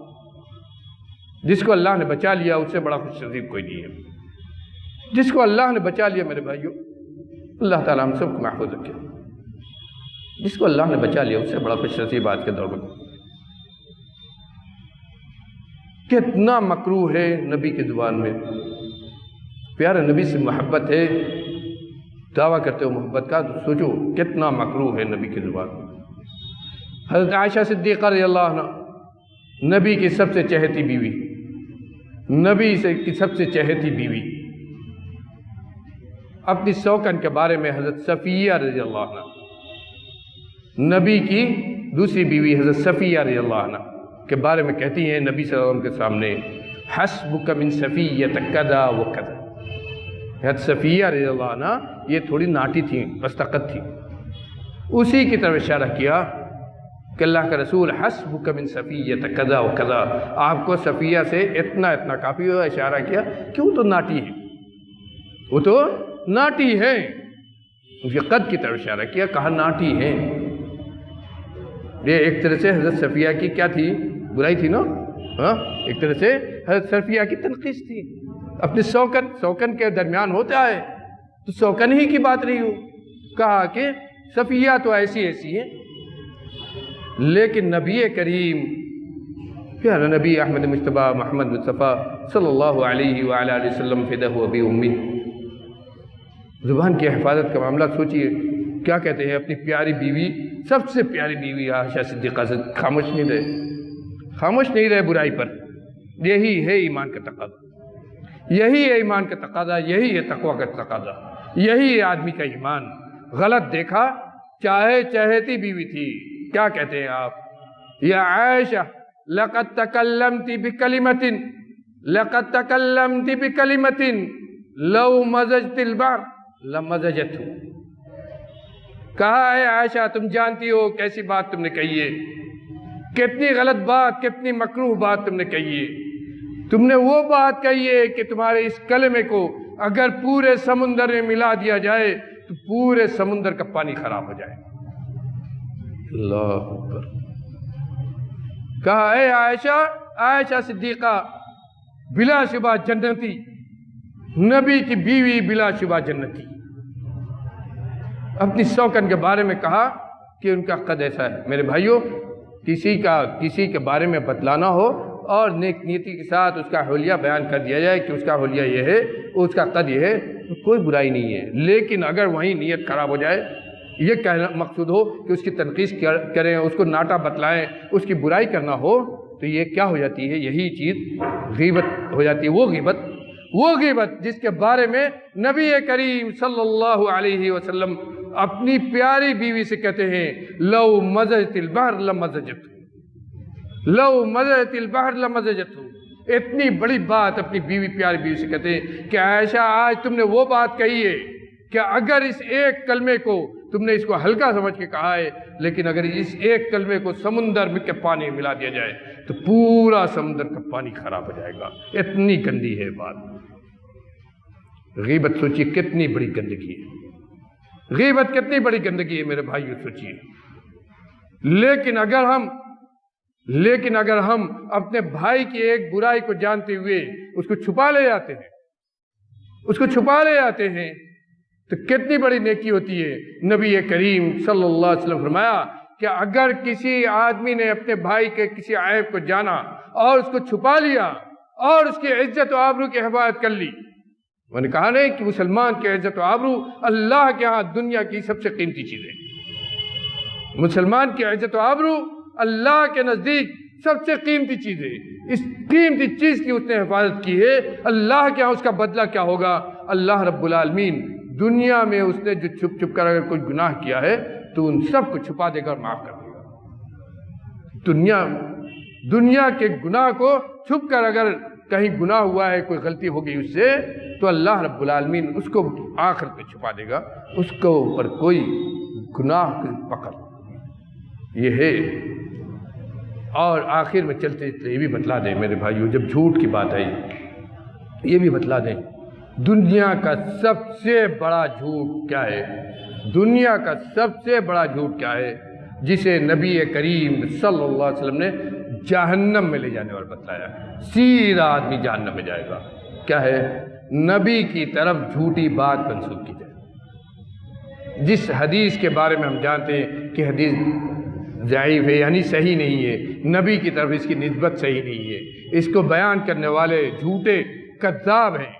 جس کو اللہ نے بچا لیا اس سے بڑا خوش نصیب کوئی نہیں ہے. جس کو اللہ نے بچا لیا میرے بھائیوں، اللہ تعالیٰ ہم سب کو محفوظ رکھے۔ جس کو اللہ نے بچا لیا اس سے بڑا خوش نصیب آج کے دور میں۔ کتنا مکروہ ہے نبی کی زبان میں، پیارے نبی سے محبت ہے، دعویٰ کرتے ہو محبت کا، تو سوچو کتنا مکروہ ہے نبی کی زبان میں۔ حضرت عائشہ صدیقہ رضی اللہ عنہ، نبی کی سب سے چہیتی بیوی، نبی کی سب سے چہیتی بیوی، اپنی سوکن کے بارے میں حضرت صفیہ رضی اللہ عنہ، نبی کی دوسری بیوی حضرت صفیہ رضی اللہ عنہ کے بارے میں کہتی ہیں نبی صلی اللہ علیہ وسلم کے سامنے، حسبک من صفیہ کذا و کذا۔ حضرت صفیہ رضی اللہ عنہ یہ تھوڑی ناٹی تھیں، بستقت تھیں، اسی کی طرف اشارہ کیا کہ اللہ کا رسول حسبک من صفیہ کذا و کذا، آپ کو صفیہ سے اتنا اتنا کافی ہوا، اشارہ کیا کہ وہ تو ناٹی ہے، وہ تو ناٹی ہے، اس کے قد کی طرف اشارہ کیا، کہا ناٹی ہے۔ یہ ایک طرح سے حضرت صفیہ کی کیا تھی؟ برائی تھی نا، ایک طرح سے حضرت صفیہ کی تنقیص تھی۔ اپنے سوکن کے درمیان ہوتا ہے تو سوکن ہی کی بات نہیں ہو، کہا کہ صفیہ تو ایسی ایسی ہے، لیکن نبی کریم پیارا نبی احمد مجتبیٰ محمد مصطفیٰ صلی اللہ علیہ وآلہ وسلم فدہ ابی امی، زبان کی حفاظت کا معاملہ سوچئے، کیا کہتے ہیں اپنی پیاری بیوی، سب سے پیاری بیوی عائشہ صدیقہ سے خاموش نہیں رہے برائی پر۔ یہی ہے ایمان کا تقاضا، یہی ہے ایمان کا تقاضا، یہی ہے تقوی کا تقاضا، یہی ہے آدمی کا ایمان۔ غلط دیکھا، چاہے چہیتی بیوی تھی، کیا کہتے ہیں آپ؟ یا عائشہ لقد تکلمت بکلمت لو مزجت البحر لمزجته۔ کہا ہے عائشہ تم جانتی ہو کیسی بات تم نے کہی ہے، کتنی غلط بات، کتنی مکروہ بات تم نے کہی ہے۔ تم نے وہ بات کہی ہے کہ تمہارے اس کلمے کو اگر پورے سمندر میں ملا دیا جائے تو پورے سمندر کا پانی خراب ہو جائے۔ اللہ اکبر۔ کہا اے عائشہ صدیقہ بلا شبہ جنتی، نبی کی بیوی بلا شبہ جنتی۔ اپنی سوکن کے بارے میں کہا کہ ان کا قد ایسا ہے۔ میرے بھائیوں، کسی کے بارے میں بتلانا ہو اور نیک نیتی کے ساتھ اس کا حلیہ بیان کر دیا جائے کہ اس کا حلیہ یہ ہے، اس کا قد یہ ہے، تو کوئی برائی نہیں ہے، لیکن اگر وہیں نیت خراب ہو جائے، یہ کہنا مقصود ہو کہ اس کی تنقیص کریں، اس کو ناٹا بتلائیں، اس کی برائی کرنا ہو، تو یہ کیا ہو جاتی ہے؟ یہی چیز غیبت ہو جاتی ہے۔ وہ غیبت جس کے بارے میں نبی کریم صلی اللہ علیہ وسلم اپنی پیاری بیوی سے کہتے ہیں لو مزجت البحر لمزجت، لو مزجت البحر لمزجت۔ اتنی بڑی بات اپنی پیاری بیوی سے کہتے ہیں کہ عائشہ آج تم نے وہ بات کہی ہے کہ اگر اس ایک کلمے کو تم نے اس کو ہلکا سمجھ کے کہا ہے، لیکن اگر اس ایک کلمے کو سمندر میں کے پانی ملا دیا جائے تو پورا سمندر کا پانی خراب ہو جائے گا۔ اتنی گندی ہے بات۔ غیبت سوچیے کتنی بڑی گندگی ہے، غیبت کتنی بڑی گندگی ہے میرے بھائیو، سوچیے۔ لیکن اگر ہم اپنے بھائی کی ایک برائی کو جانتے ہوئے اس کو چھپا لے جاتے ہیں تو کتنی بڑی نیکی ہوتی ہے۔ نبی کریم صلی اللہ علیہ وسلم فرمایا کہ اگر کسی آدمی نے اپنے بھائی کے کسی عیب کو جانا اور اس کو چھپا لیا اور اس کی عزت و آبرو کی حفاظت کر لی، میں نے کہا نہیں کہ مسلمان کی عزت و آبرو اللہ کے ہاں دنیا کی سب سے قیمتی چیز ہے۔ مسلمان کی عزت و آبرو اللہ کے نزدیک سب سے قیمتی چیز ہے۔ اس قیمتی چیز کی اس نے حفاظت کی ہے، اللہ کے ہاں اس کا بدلہ کیا ہوگا؟ اللہ رب العالمین دنیا میں اس نے جو چھپ کر اگر کوئی گناہ کیا ہے تو ان سب کو چھپا دے گا اور معاف کر دے گا۔ دنیا کے گناہ کو چھپ کر اگر کہیں گناہ ہوا ہے، کوئی غلطی ہو گئی اس سے، تو اللہ رب العالمین اس کو آخرت میں چھپا دے گا، اس کو اوپر کوئی گناہ کی پکڑ یہ ہے۔ اور آخر میں چلتے یہ بھی بتلا دیں میرے بھائیو، جب جھوٹ کی بات آئی یہ بھی بتلا دیں، دنیا کا سب سے بڑا جھوٹ کیا ہے؟ دنیا کا سب سے بڑا جھوٹ کیا ہے جسے نبی کریم صلی اللہ علیہ وسلم نے جہنم میں لے جانے والا بتلایا؟ سیدھا آدمی جہنم میں جائے گا۔ کیا ہے؟ نبی کی طرف جھوٹی بات منسوب کی جائے، جس حدیث کے بارے میں ہم جانتے ہیں کہ حدیث ضعیف ہے یعنی صحیح نہیں ہے، نبی کی طرف اس کی نسبت صحیح نہیں ہے، اس کو بیان کرنے والے جھوٹے کذاب ہیں،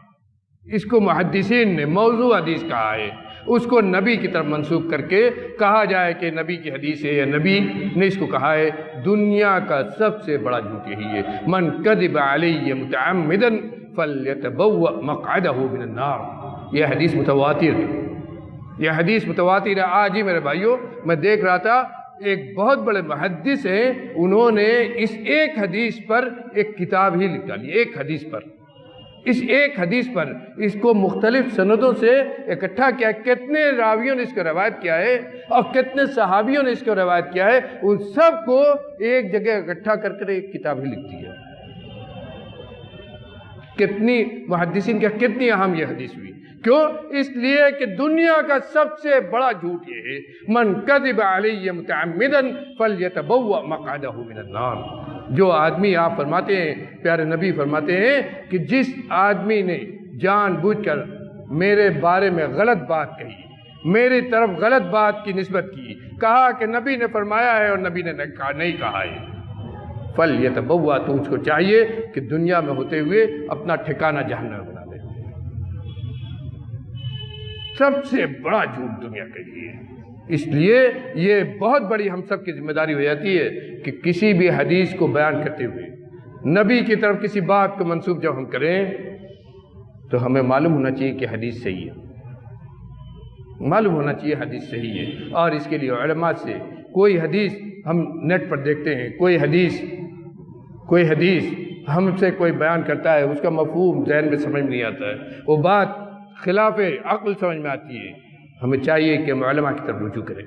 اس کو محدثین نے موضوع حدیث کہا ہے، اس کو نبی کی طرف منسوب کر کے کہا جائے کہ نبی کی حدیث ہے یا نبی نے اس کو کہا ہے، دنیا کا سب سے بڑا جھوٹ یہی ہے، من کذب علی متعمدا فلیتبوأ مقعدہ من النار۔ یہ حدیث متواتر ہے، یہ حدیث متواتر ہے۔ آج ہی میرے بھائیوں میں دیکھ رہا تھا ایک بہت بڑے محدث ہیں، انہوں نے اس ایک حدیث پر ایک کتاب ہی لکھ ڈالی، ایک حدیث پر، اس ایک حدیث پر اس کو مختلف سندوں سے اکٹھا کیا، کتنے راویوں نے اس کو روایت کیا ہے اور کتنے صحابیوں نے اس کو روایت کیا ہے، ان سب کو ایک جگہ اکٹھا کر کر ایک کتاب ہی لکھ دی ہے۔ کتنی محدثین کا کتنی اہم یہ حدیث ہوئی، کیوں؟ اس لیے کہ دنیا کا سب سے بڑا جھوٹ یہ ہے، من کذب علی متعمدا فلیتبوأ مقعدہ من النار۔ جو آدمی آپ فرماتے ہیں، پیارے نبی فرماتے ہیں کہ جس آدمی نے جان بوجھ کر میرے بارے میں غلط بات کہی، میری طرف غلط بات کی نسبت کی، کہا کہ نبی نے فرمایا ہے اور نبی نے نہیں کہا ہے، فلیتبوأ، تو اس کو چاہیے کہ دنیا میں ہوتے ہوئے اپنا ٹھکانہ جہنم بنا لے۔ سب سے بڑا جھوٹ دنیا کا یہ ہے، اس لیے یہ بہت بڑی ہم سب کی ذمہ داری ہو جاتی ہے کہ کسی بھی حدیث کو بیان کرتے ہوئے نبی کی طرف کسی بات کو منسوب جب ہم کریں تو ہمیں معلوم ہونا چاہیے کہ حدیث صحیح ہے، معلوم ہونا چاہیے حدیث صحیح ہے، اور اس کے لیے علماء سے کوئی حدیث ہم نیٹ پر دیکھتے ہیں، کوئی حدیث ہم سے کوئی بیان کرتا ہے، اس کا مفہوم ذہن میں سمجھ نہیں آتا ہے، وہ بات خلاف عقل سمجھ میں آتی ہے، ہمیں چاہیے کہ ہم علماء کی طرف رجوع کریں،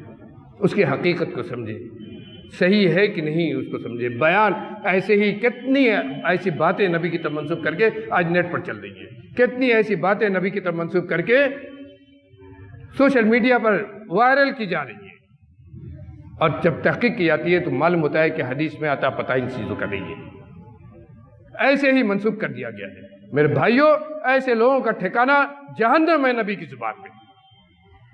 اس کی حقیقت کو سمجھیں، صحیح ہے کہ نہیں اس کو سمجھیں۔ بیان ایسے ہی کتنی ایسی باتیں نبی کی طرف منسوب کر کے آج نیٹ پر چل رہی ہیں، کتنی ایسی باتیں نبی کی طرف منسوب کر کے سوشل میڈیا پر وائرل کی جا رہی ہیں، اور جب تحقیق کی جاتی ہے تو معلوم ہوتا ہے کہ حدیث میں عطا پتہ ان چیزوں کا نہیں ہے، ایسے ہی منسوب کر دیا گیا ہے۔ میرے بھائیوں، ایسے لوگوں کا ٹھکانہ جہنم ہے نبی کی زبان میں،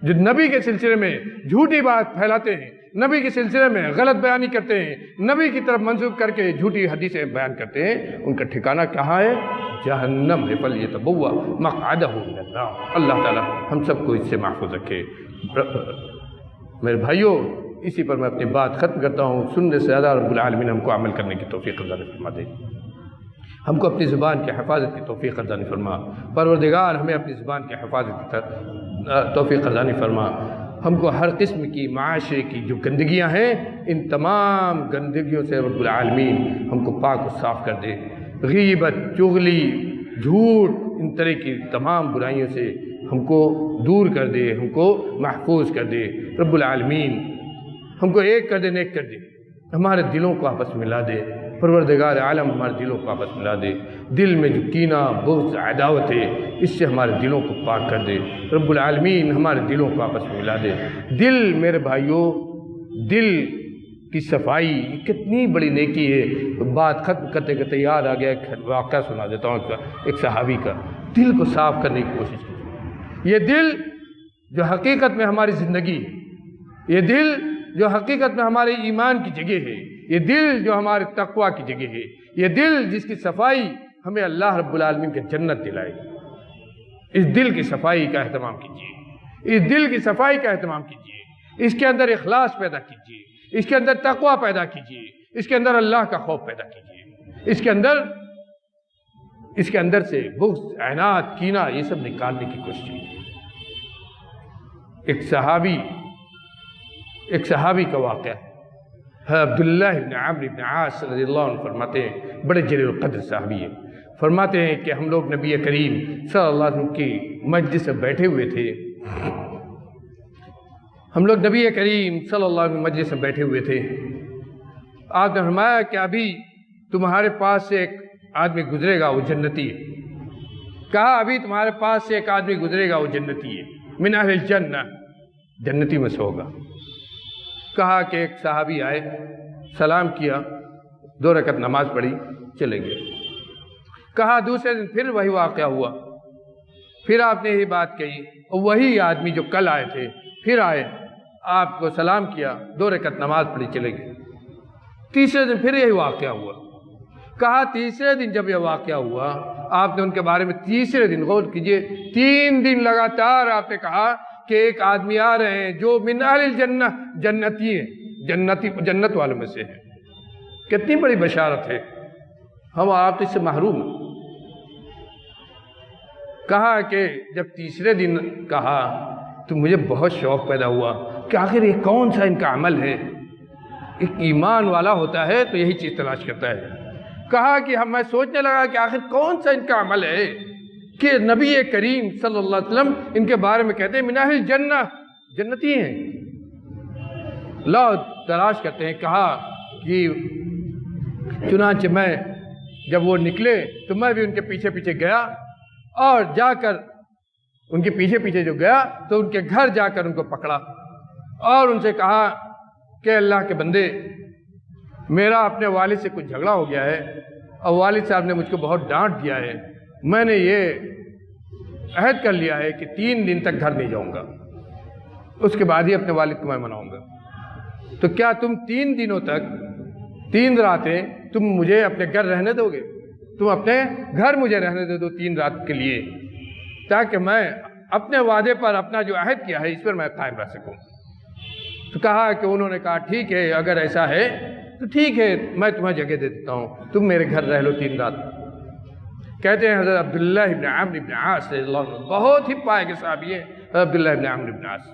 جو نبی کے سلسلے میں جھوٹی بات پھیلاتے ہیں، نبی کے سلسلے میں غلط بیانی کرتے ہیں، نبی کی طرف منسوب کر کے جھوٹی حدیثیں بیان کرتے ہیں، ان کا ٹھکانہ کہاں ہے؟ جہنم ہے، فلیتبوأ مقعدہ من النار۔ اللہ تعالی ہم سب کو اس سے محفوظ رکھے۔ میرے بھائیوں، اسی پر میں اپنی بات ختم کرتا ہوں۔ سننے سے زیادہ رب العالمین ہم کو عمل کرنے کی توفیق عطا فرما دے، ہم کو اپنی زبان کی حفاظت کی توفیق عطا فرما۔ پروردگار ہمیں اپنی زبان کی حفاظت کی توفیق عطا فرما۔ ہم کو ہر قسم کی معاشرے کی جو گندگیاں ہیں، ان تمام گندگیوں سے رب العالمین ہم کو پاک و صاف کر دے۔ غیبت، چغلی، جھوٹ، ان طرح کی تمام برائیوں سے ہم کو دور کر دے، ہم کو محفوظ کر دے۔ رب العالمین ہم کو ایک کر دے، نیک کر دے، ہمارے دلوں کو آپس میں ملا دے۔ پروردگار عالم ہمارے دلوں کو آپس ملا دے، دل میں جو کینہ، بغض، عداوت ہے اس سے ہمارے دلوں کو پاک کر دے۔ رب العالمین ہمارے دلوں کو آپس میں ملا دے۔ دل، میرے بھائیوں، دل کی صفائی کتنی بڑی نیکی ہے۔ بات ختم کرتے کرتے یاد آ گیا، ایک واقعہ سنا دیتا ہوں ایک صحابی کا۔ دل کو صاف کرنے کی کوشش کی، یہ دل جو حقیقت میں ہماری زندگی ہے، یہ دل جو حقیقت میں ہمارے ایمان کی جگہ ہے، یہ دل جو ہمارے تقوی کی جگہ ہے، یہ دل جس کی صفائی ہمیں اللہ رب العالمین کے جنت دلائے، اس دل کی صفائی کا اہتمام کیجیے، اس دل کی صفائی کا اہتمام کیجیے، اس کے اندر اخلاص پیدا کیجیے، اس کے اندر تقوی پیدا کیجیے، اس کے اندر اللہ کا خوف پیدا کیجیے، اس کے اندر سے بغض، عناد، کینہ، یہ سب نکالنے کی کوشش کیجیے۔ ایک صحابی کا واقعہ ہے، عبداللہ بن عمرو بن عاص رضی اللہ عنہ فرماتے ہیں، بڑے جلیل القدر صحابی ہیں، فرماتے ہیں کہ ہم لوگ نبی کریم صلی اللہ علیہ وسلم کی مجلس میں بیٹھے ہوئے تھے، ہم لوگ نبی کریم صلی اللہ علیہ وسلم مجلس میں بیٹھے ہوئے تھے، آپ نے فرمایا کہ ابھی تمہارے پاس سے ایک آدمی گزرے گا، وہ جنتی ہے۔ کہا ابھی تمہارے پاس سے ایک آدمی گزرے گا، وہ جنتی ہے، من اہل الجنہ، جنتی میں سے ہوگا۔ کہا کہ ایک صحابی آئے، سلام کیا، 2 رکعت نماز پڑھی، چلے گئے۔ کہا دوسرے دن پھر وہی واقعہ ہوا، پھر آپ نے یہی بات کہی، اور وہی آدمی جو کل آئے تھے پھر آئے، آپ کو سلام کیا، 2 رکعت نماز پڑھی، چلے گئے۔ تیسرے دن پھر یہی واقعہ ہوا۔ کہا تیسرے دن جب یہ واقعہ ہوا، آپ نے ان کے بارے میں تیسرے دن غور کیجئے، 3 دن لگاتار آپ نے کہا کہ ایک آدمی آ رہے ہیں جو من اہل الجنہ، جنتی ہیں، جنت والوں میں سے ہیں۔ کتنی بڑی بشارت ہے، ہم آپ اس سے محروم ہیں۔ کہا کہ جب تیسرے دن کہا تو مجھے بہت شوق پیدا ہوا کہ آخر یہ کون سا ان کا عمل ہے۔ ایک ایمان والا ہوتا ہے تو یہی چیز تلاش کرتا ہے۔ کہا کہ میں سوچنے لگا کہ آخر کون سا ان کا عمل ہے کہ نبی کریم صلی اللہ علیہ وسلم ان کے بارے میں کہتے ہیں من اہل الجنہ، جنتی ہیں۔ تلاش کرتے ہیں۔ کہا کہ چنانچہ میں جب وہ نکلے تو میں بھی ان کے پیچھے پیچھے گیا، اور جا کر ان کے پیچھے پیچھے جو گیا تو ان کے گھر جا کر ان کو پکڑا اور ان سے کہا کہ اللہ کے بندے، میرا اپنے والد سے کچھ جھگڑا ہو گیا ہے اور والد صاحب نے مجھ کو بہت ڈانٹ دیا ہے، میں نے یہ عہد کر لیا ہے کہ 3 دن تک گھر نہیں جاؤں گا، اس کے بعد ہی اپنے والد کو میں مناؤں گا۔ تو کیا تم 3 دنوں تک 3 راتیں تم مجھے اپنے گھر رہنے دو گے؟ تم اپنے گھر مجھے رہنے دے دو 3 رات کے لیے، تاکہ میں اپنے وعدے پر اپنا جو عہد کیا ہے اس پر میں قائم رہ سکوں۔ تو کہا کہ انہوں نے کہا ٹھیک ہے، اگر ایسا ہے تو ٹھیک ہے، میں تمہیں جگہ دے دیتا ہوں، تم میرے گھر رہ لو 3 رات۔ کہتے ہیں حضرت عبداللہ ابن عمرو ابن عاص رضی اللہ عنہ بہت ہی پائے کے صحابی ہیں۔ عبداللہ ابن عمرو ابن عاص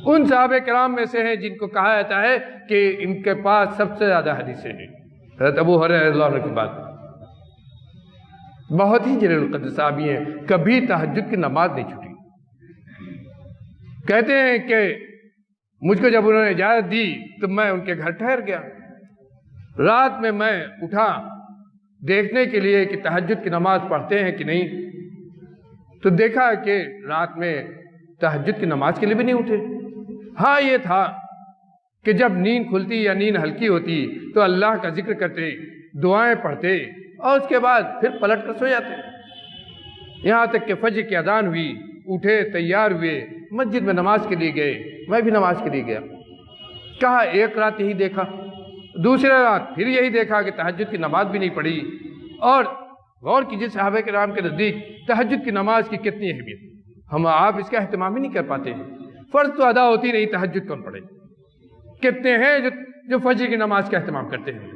ان صحابہ کرام میں سے ہیں جن کو کہا جاتا ہے کہ ان کے پاس سب سے زیادہ حدیثیں ہیں، حضرت ابو ہریرہ رضی اللہ عنہ کی بات۔ بہت ہی جلیل القدر صحابی ہیں، کبھی تہجد کی نماز نہیں چھوٹی۔ کہتے ہیں کہ مجھ کو جب انہوں نے اجازت دی تو میں ان کے گھر ٹھہر گیا۔ رات میں اٹھا دیکھنے کے لیے کہ تہجد کی نماز پڑھتے ہیں کہ نہیں، تو دیکھا کہ رات میں تہجد کی نماز کے لیے بھی نہیں اٹھے۔ ہاں یہ تھا کہ جب نیند کھلتی یا نیند ہلکی ہوتی تو اللہ کا ذکر کرتے، دعائیں پڑھتے اور اس کے بعد پھر پلٹ کر سو جاتے۔ یہاں تک کہ فجر کی اذان ہوئی، اٹھے، تیار ہوئے، مسجد میں نماز کے لیے گئے، میں بھی نماز کے لیے گیا۔ کہا ایک رات یہی دیکھا، دوسرے رات پھر یہی دیکھا کہ تہجد کی نماز بھی نہیں پڑھی۔ اور غور کیجئے صحابہ کرام کے نزدیک تہجد کی نماز کی کتنی اہمیت، ہم آپ اس کا اہتمام ہی نہیں کر پاتے ہیں۔ فرض تو ادا ہوتی نہیں، تہجد کون پڑھے؟ کتنے ہیں جو فجر کی نماز کا اہتمام کرتے ہیں؟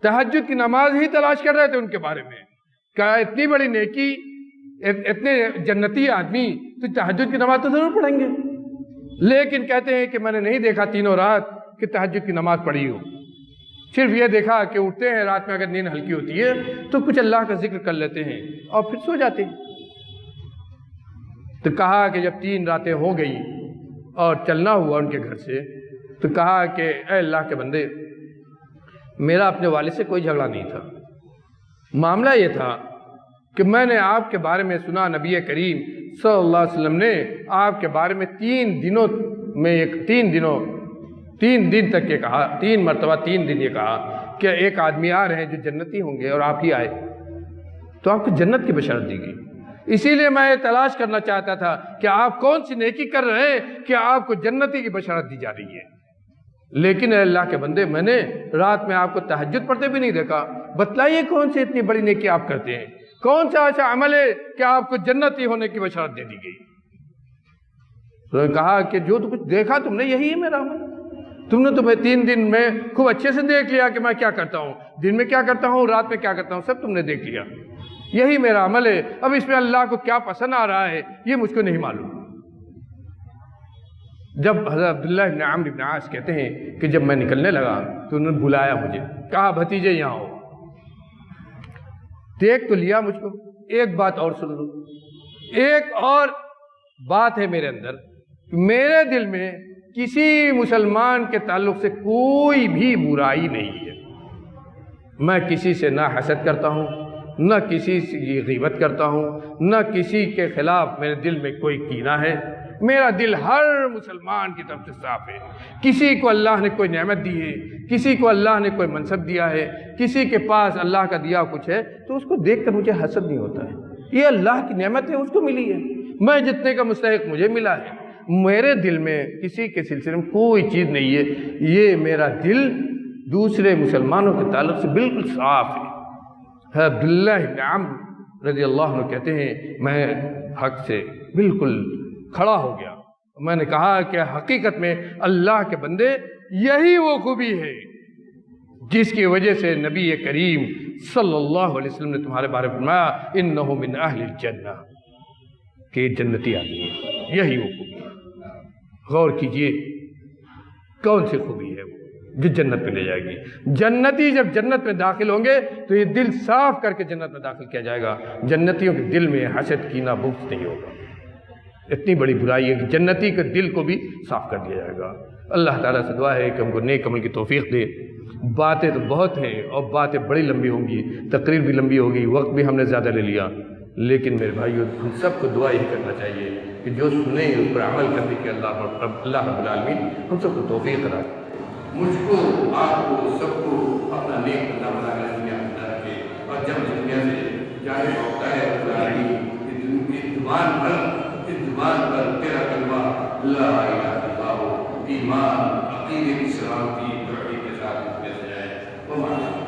تہجد کی نماز ہی تلاش کر رہے تھے ان کے بارے میں، کہ اتنی بڑی نیکی، اتنے جنتی آدمی تو تہجد کی نماز تو ضرور پڑھیں گے، لیکن کہتے ہیں کہ میں نے نہیں دیکھا 3 رات کہ تہجد کی نماز پڑھی ہو۔ صرف یہ دیکھا کہ اٹھتے ہیں رات میں اگر نیند ہلکی ہوتی ہے تو کچھ اللہ کا ذکر کر لیتے ہیں اور پھر سو جاتے ہیں۔ تو کہا کہ جب 3 راتیں ہو گئی اور چلنا ہوا ان کے گھر سے، تو کہا کہ اے اللہ کے بندے، میرا اپنے والد سے کوئی جھگڑا نہیں تھا، معاملہ یہ تھا کہ میں نے آپ کے بارے میں سنا، نبی کریم صلی اللہ علیہ وسلم نے آپ کے بارے میں 3 دن تک یہ کہا، 3 مرتبہ 3 دن یہ کہا کہ ایک آدمی آ رہے ہیں جو جنتی ہوں گے، اور آپ ہی آئے تو آپ کو جنت کی بشارت دی گئی۔ اسی لیے میں یہ تلاش کرنا چاہتا تھا کہ آپ کون سی نیکی کر رہے ہیں کہ آپ کو جنتی کی بشارت دی جا رہی ہے۔ لیکن اے اللہ کے بندے، میں نے رات میں آپ کو تہجد پڑھتے بھی نہیں دیکھا، بتلائیے کون سی اتنی بڑی نیکی آپ کرتے ہیں، کون سا ایسا عمل ہے کہ آپ کو جنتی ہونے کی بشارت دے دی گئی؟ تو نے کہا کہ جو تو کچھ دیکھا تم نے یہی ہے میرا عمل، تم نے تمہیں 3 دن میں خوب اچھے سے دیکھ لیا کہ میں کیا کرتا ہوں، دن میں کیا کرتا ہوں، رات میں کیا کرتا ہوں، سب تم نے دیکھ لیا، یہی میرا عمل ہے۔ اب اس میں اللہ کو کیا پسند آ رہا ہے یہ مجھ کو نہیں معلوم۔ جب حضرت عبداللہ ابن عمرو ابن عاص کہتے ہیں کہ جب میں نکلنے لگا تو انہوں نے بلایا مجھے، کہا بھتیجے یہاں ہو، دیکھ تو لیا مجھ کو، ایک بات اور سن لو، ایک اور بات ہے میرے اندر، میرے دل میں کسی مسلمان کے تعلق سے کوئی بھی برائی نہیں ہے، میں کسی سے نہ حسد کرتا ہوں، نہ کسی سے غیبت کرتا ہوں، نہ کسی کے خلاف میرے دل میں کوئی کینہ ہے، میرا دل ہر مسلمان کی طرف سے صاف ہے۔ کسی کو اللہ نے کوئی نعمت دی ہے، کسی کو اللہ نے کوئی منصب دیا ہے، کسی کے پاس اللہ کا دیا کچھ ہے تو اس کو دیکھ کر مجھے حسد نہیں ہوتا ہے، یہ اللہ کی نعمت ہے، اس کو ملی ہے، میں جتنے کا مستحق مجھے ملا ہے، میرے دل میں کسی کے سلسلے میں کوئی چیز نہیں ہے، یہ میرا دل دوسرے مسلمانوں کے تعلق سے بالکل صاف ہے۔ عبداللہ بن عمرو رضی اللہ عنہ کہتے ہیں میں حق سے بالکل کھڑا ہو گیا، میں نے کہا کہ حقیقت میں اللہ کے بندے یہی وہ خوبی ہے جس کی وجہ سے نبی کریم صلی اللہ علیہ وسلم نے تمہارے بارے میں فرمایا انہو من اہل الجنہ، کہ جنتی آدمی ہے، یہی وہ خوبی ہے۔ غور کیجئے کون سی خوبی ہے وہ جو جنت میں لے جائے گی۔ جنتی جب جنت میں داخل ہوں گے تو یہ دل صاف کر کے جنت میں داخل کیا جائے گا۔ جنتیوں کے دل میں حسد کینہ بغض نہیں ہوگا، اتنی بڑی برائی ہے کہ جنتی کے دل کو بھی صاف کر دیا جائے گا۔ اللہ تعالیٰ سے دعا ہے کہ ہم کو نیک عمل کی توفیق دے۔ باتیں تو بہت ہیں اور باتیں بڑی لمبی ہوں گی، تقریر بھی لمبی ہوگی، وقت بھی ہم نے زیادہ لے لیا، لیکن میرے بھائیو ہم سب کو دعا یہی کرنا چاہیے کہ جو سنیں اس پر عمل کرنے کی اللہ رب العالمین ہم سب کو توفیق عطا کرے۔ مجھ کو، آپ کو، سب کو اپنا نیک بندہ بنا کر دنیا میں رکھے، اور جب دنیا سے جانے ہوتا ہے اس زبان پر تیرا کلمہ لا الہ الا اللہ ایمان عقیدے کی سلامتی توحید کے ساتھ جائے۔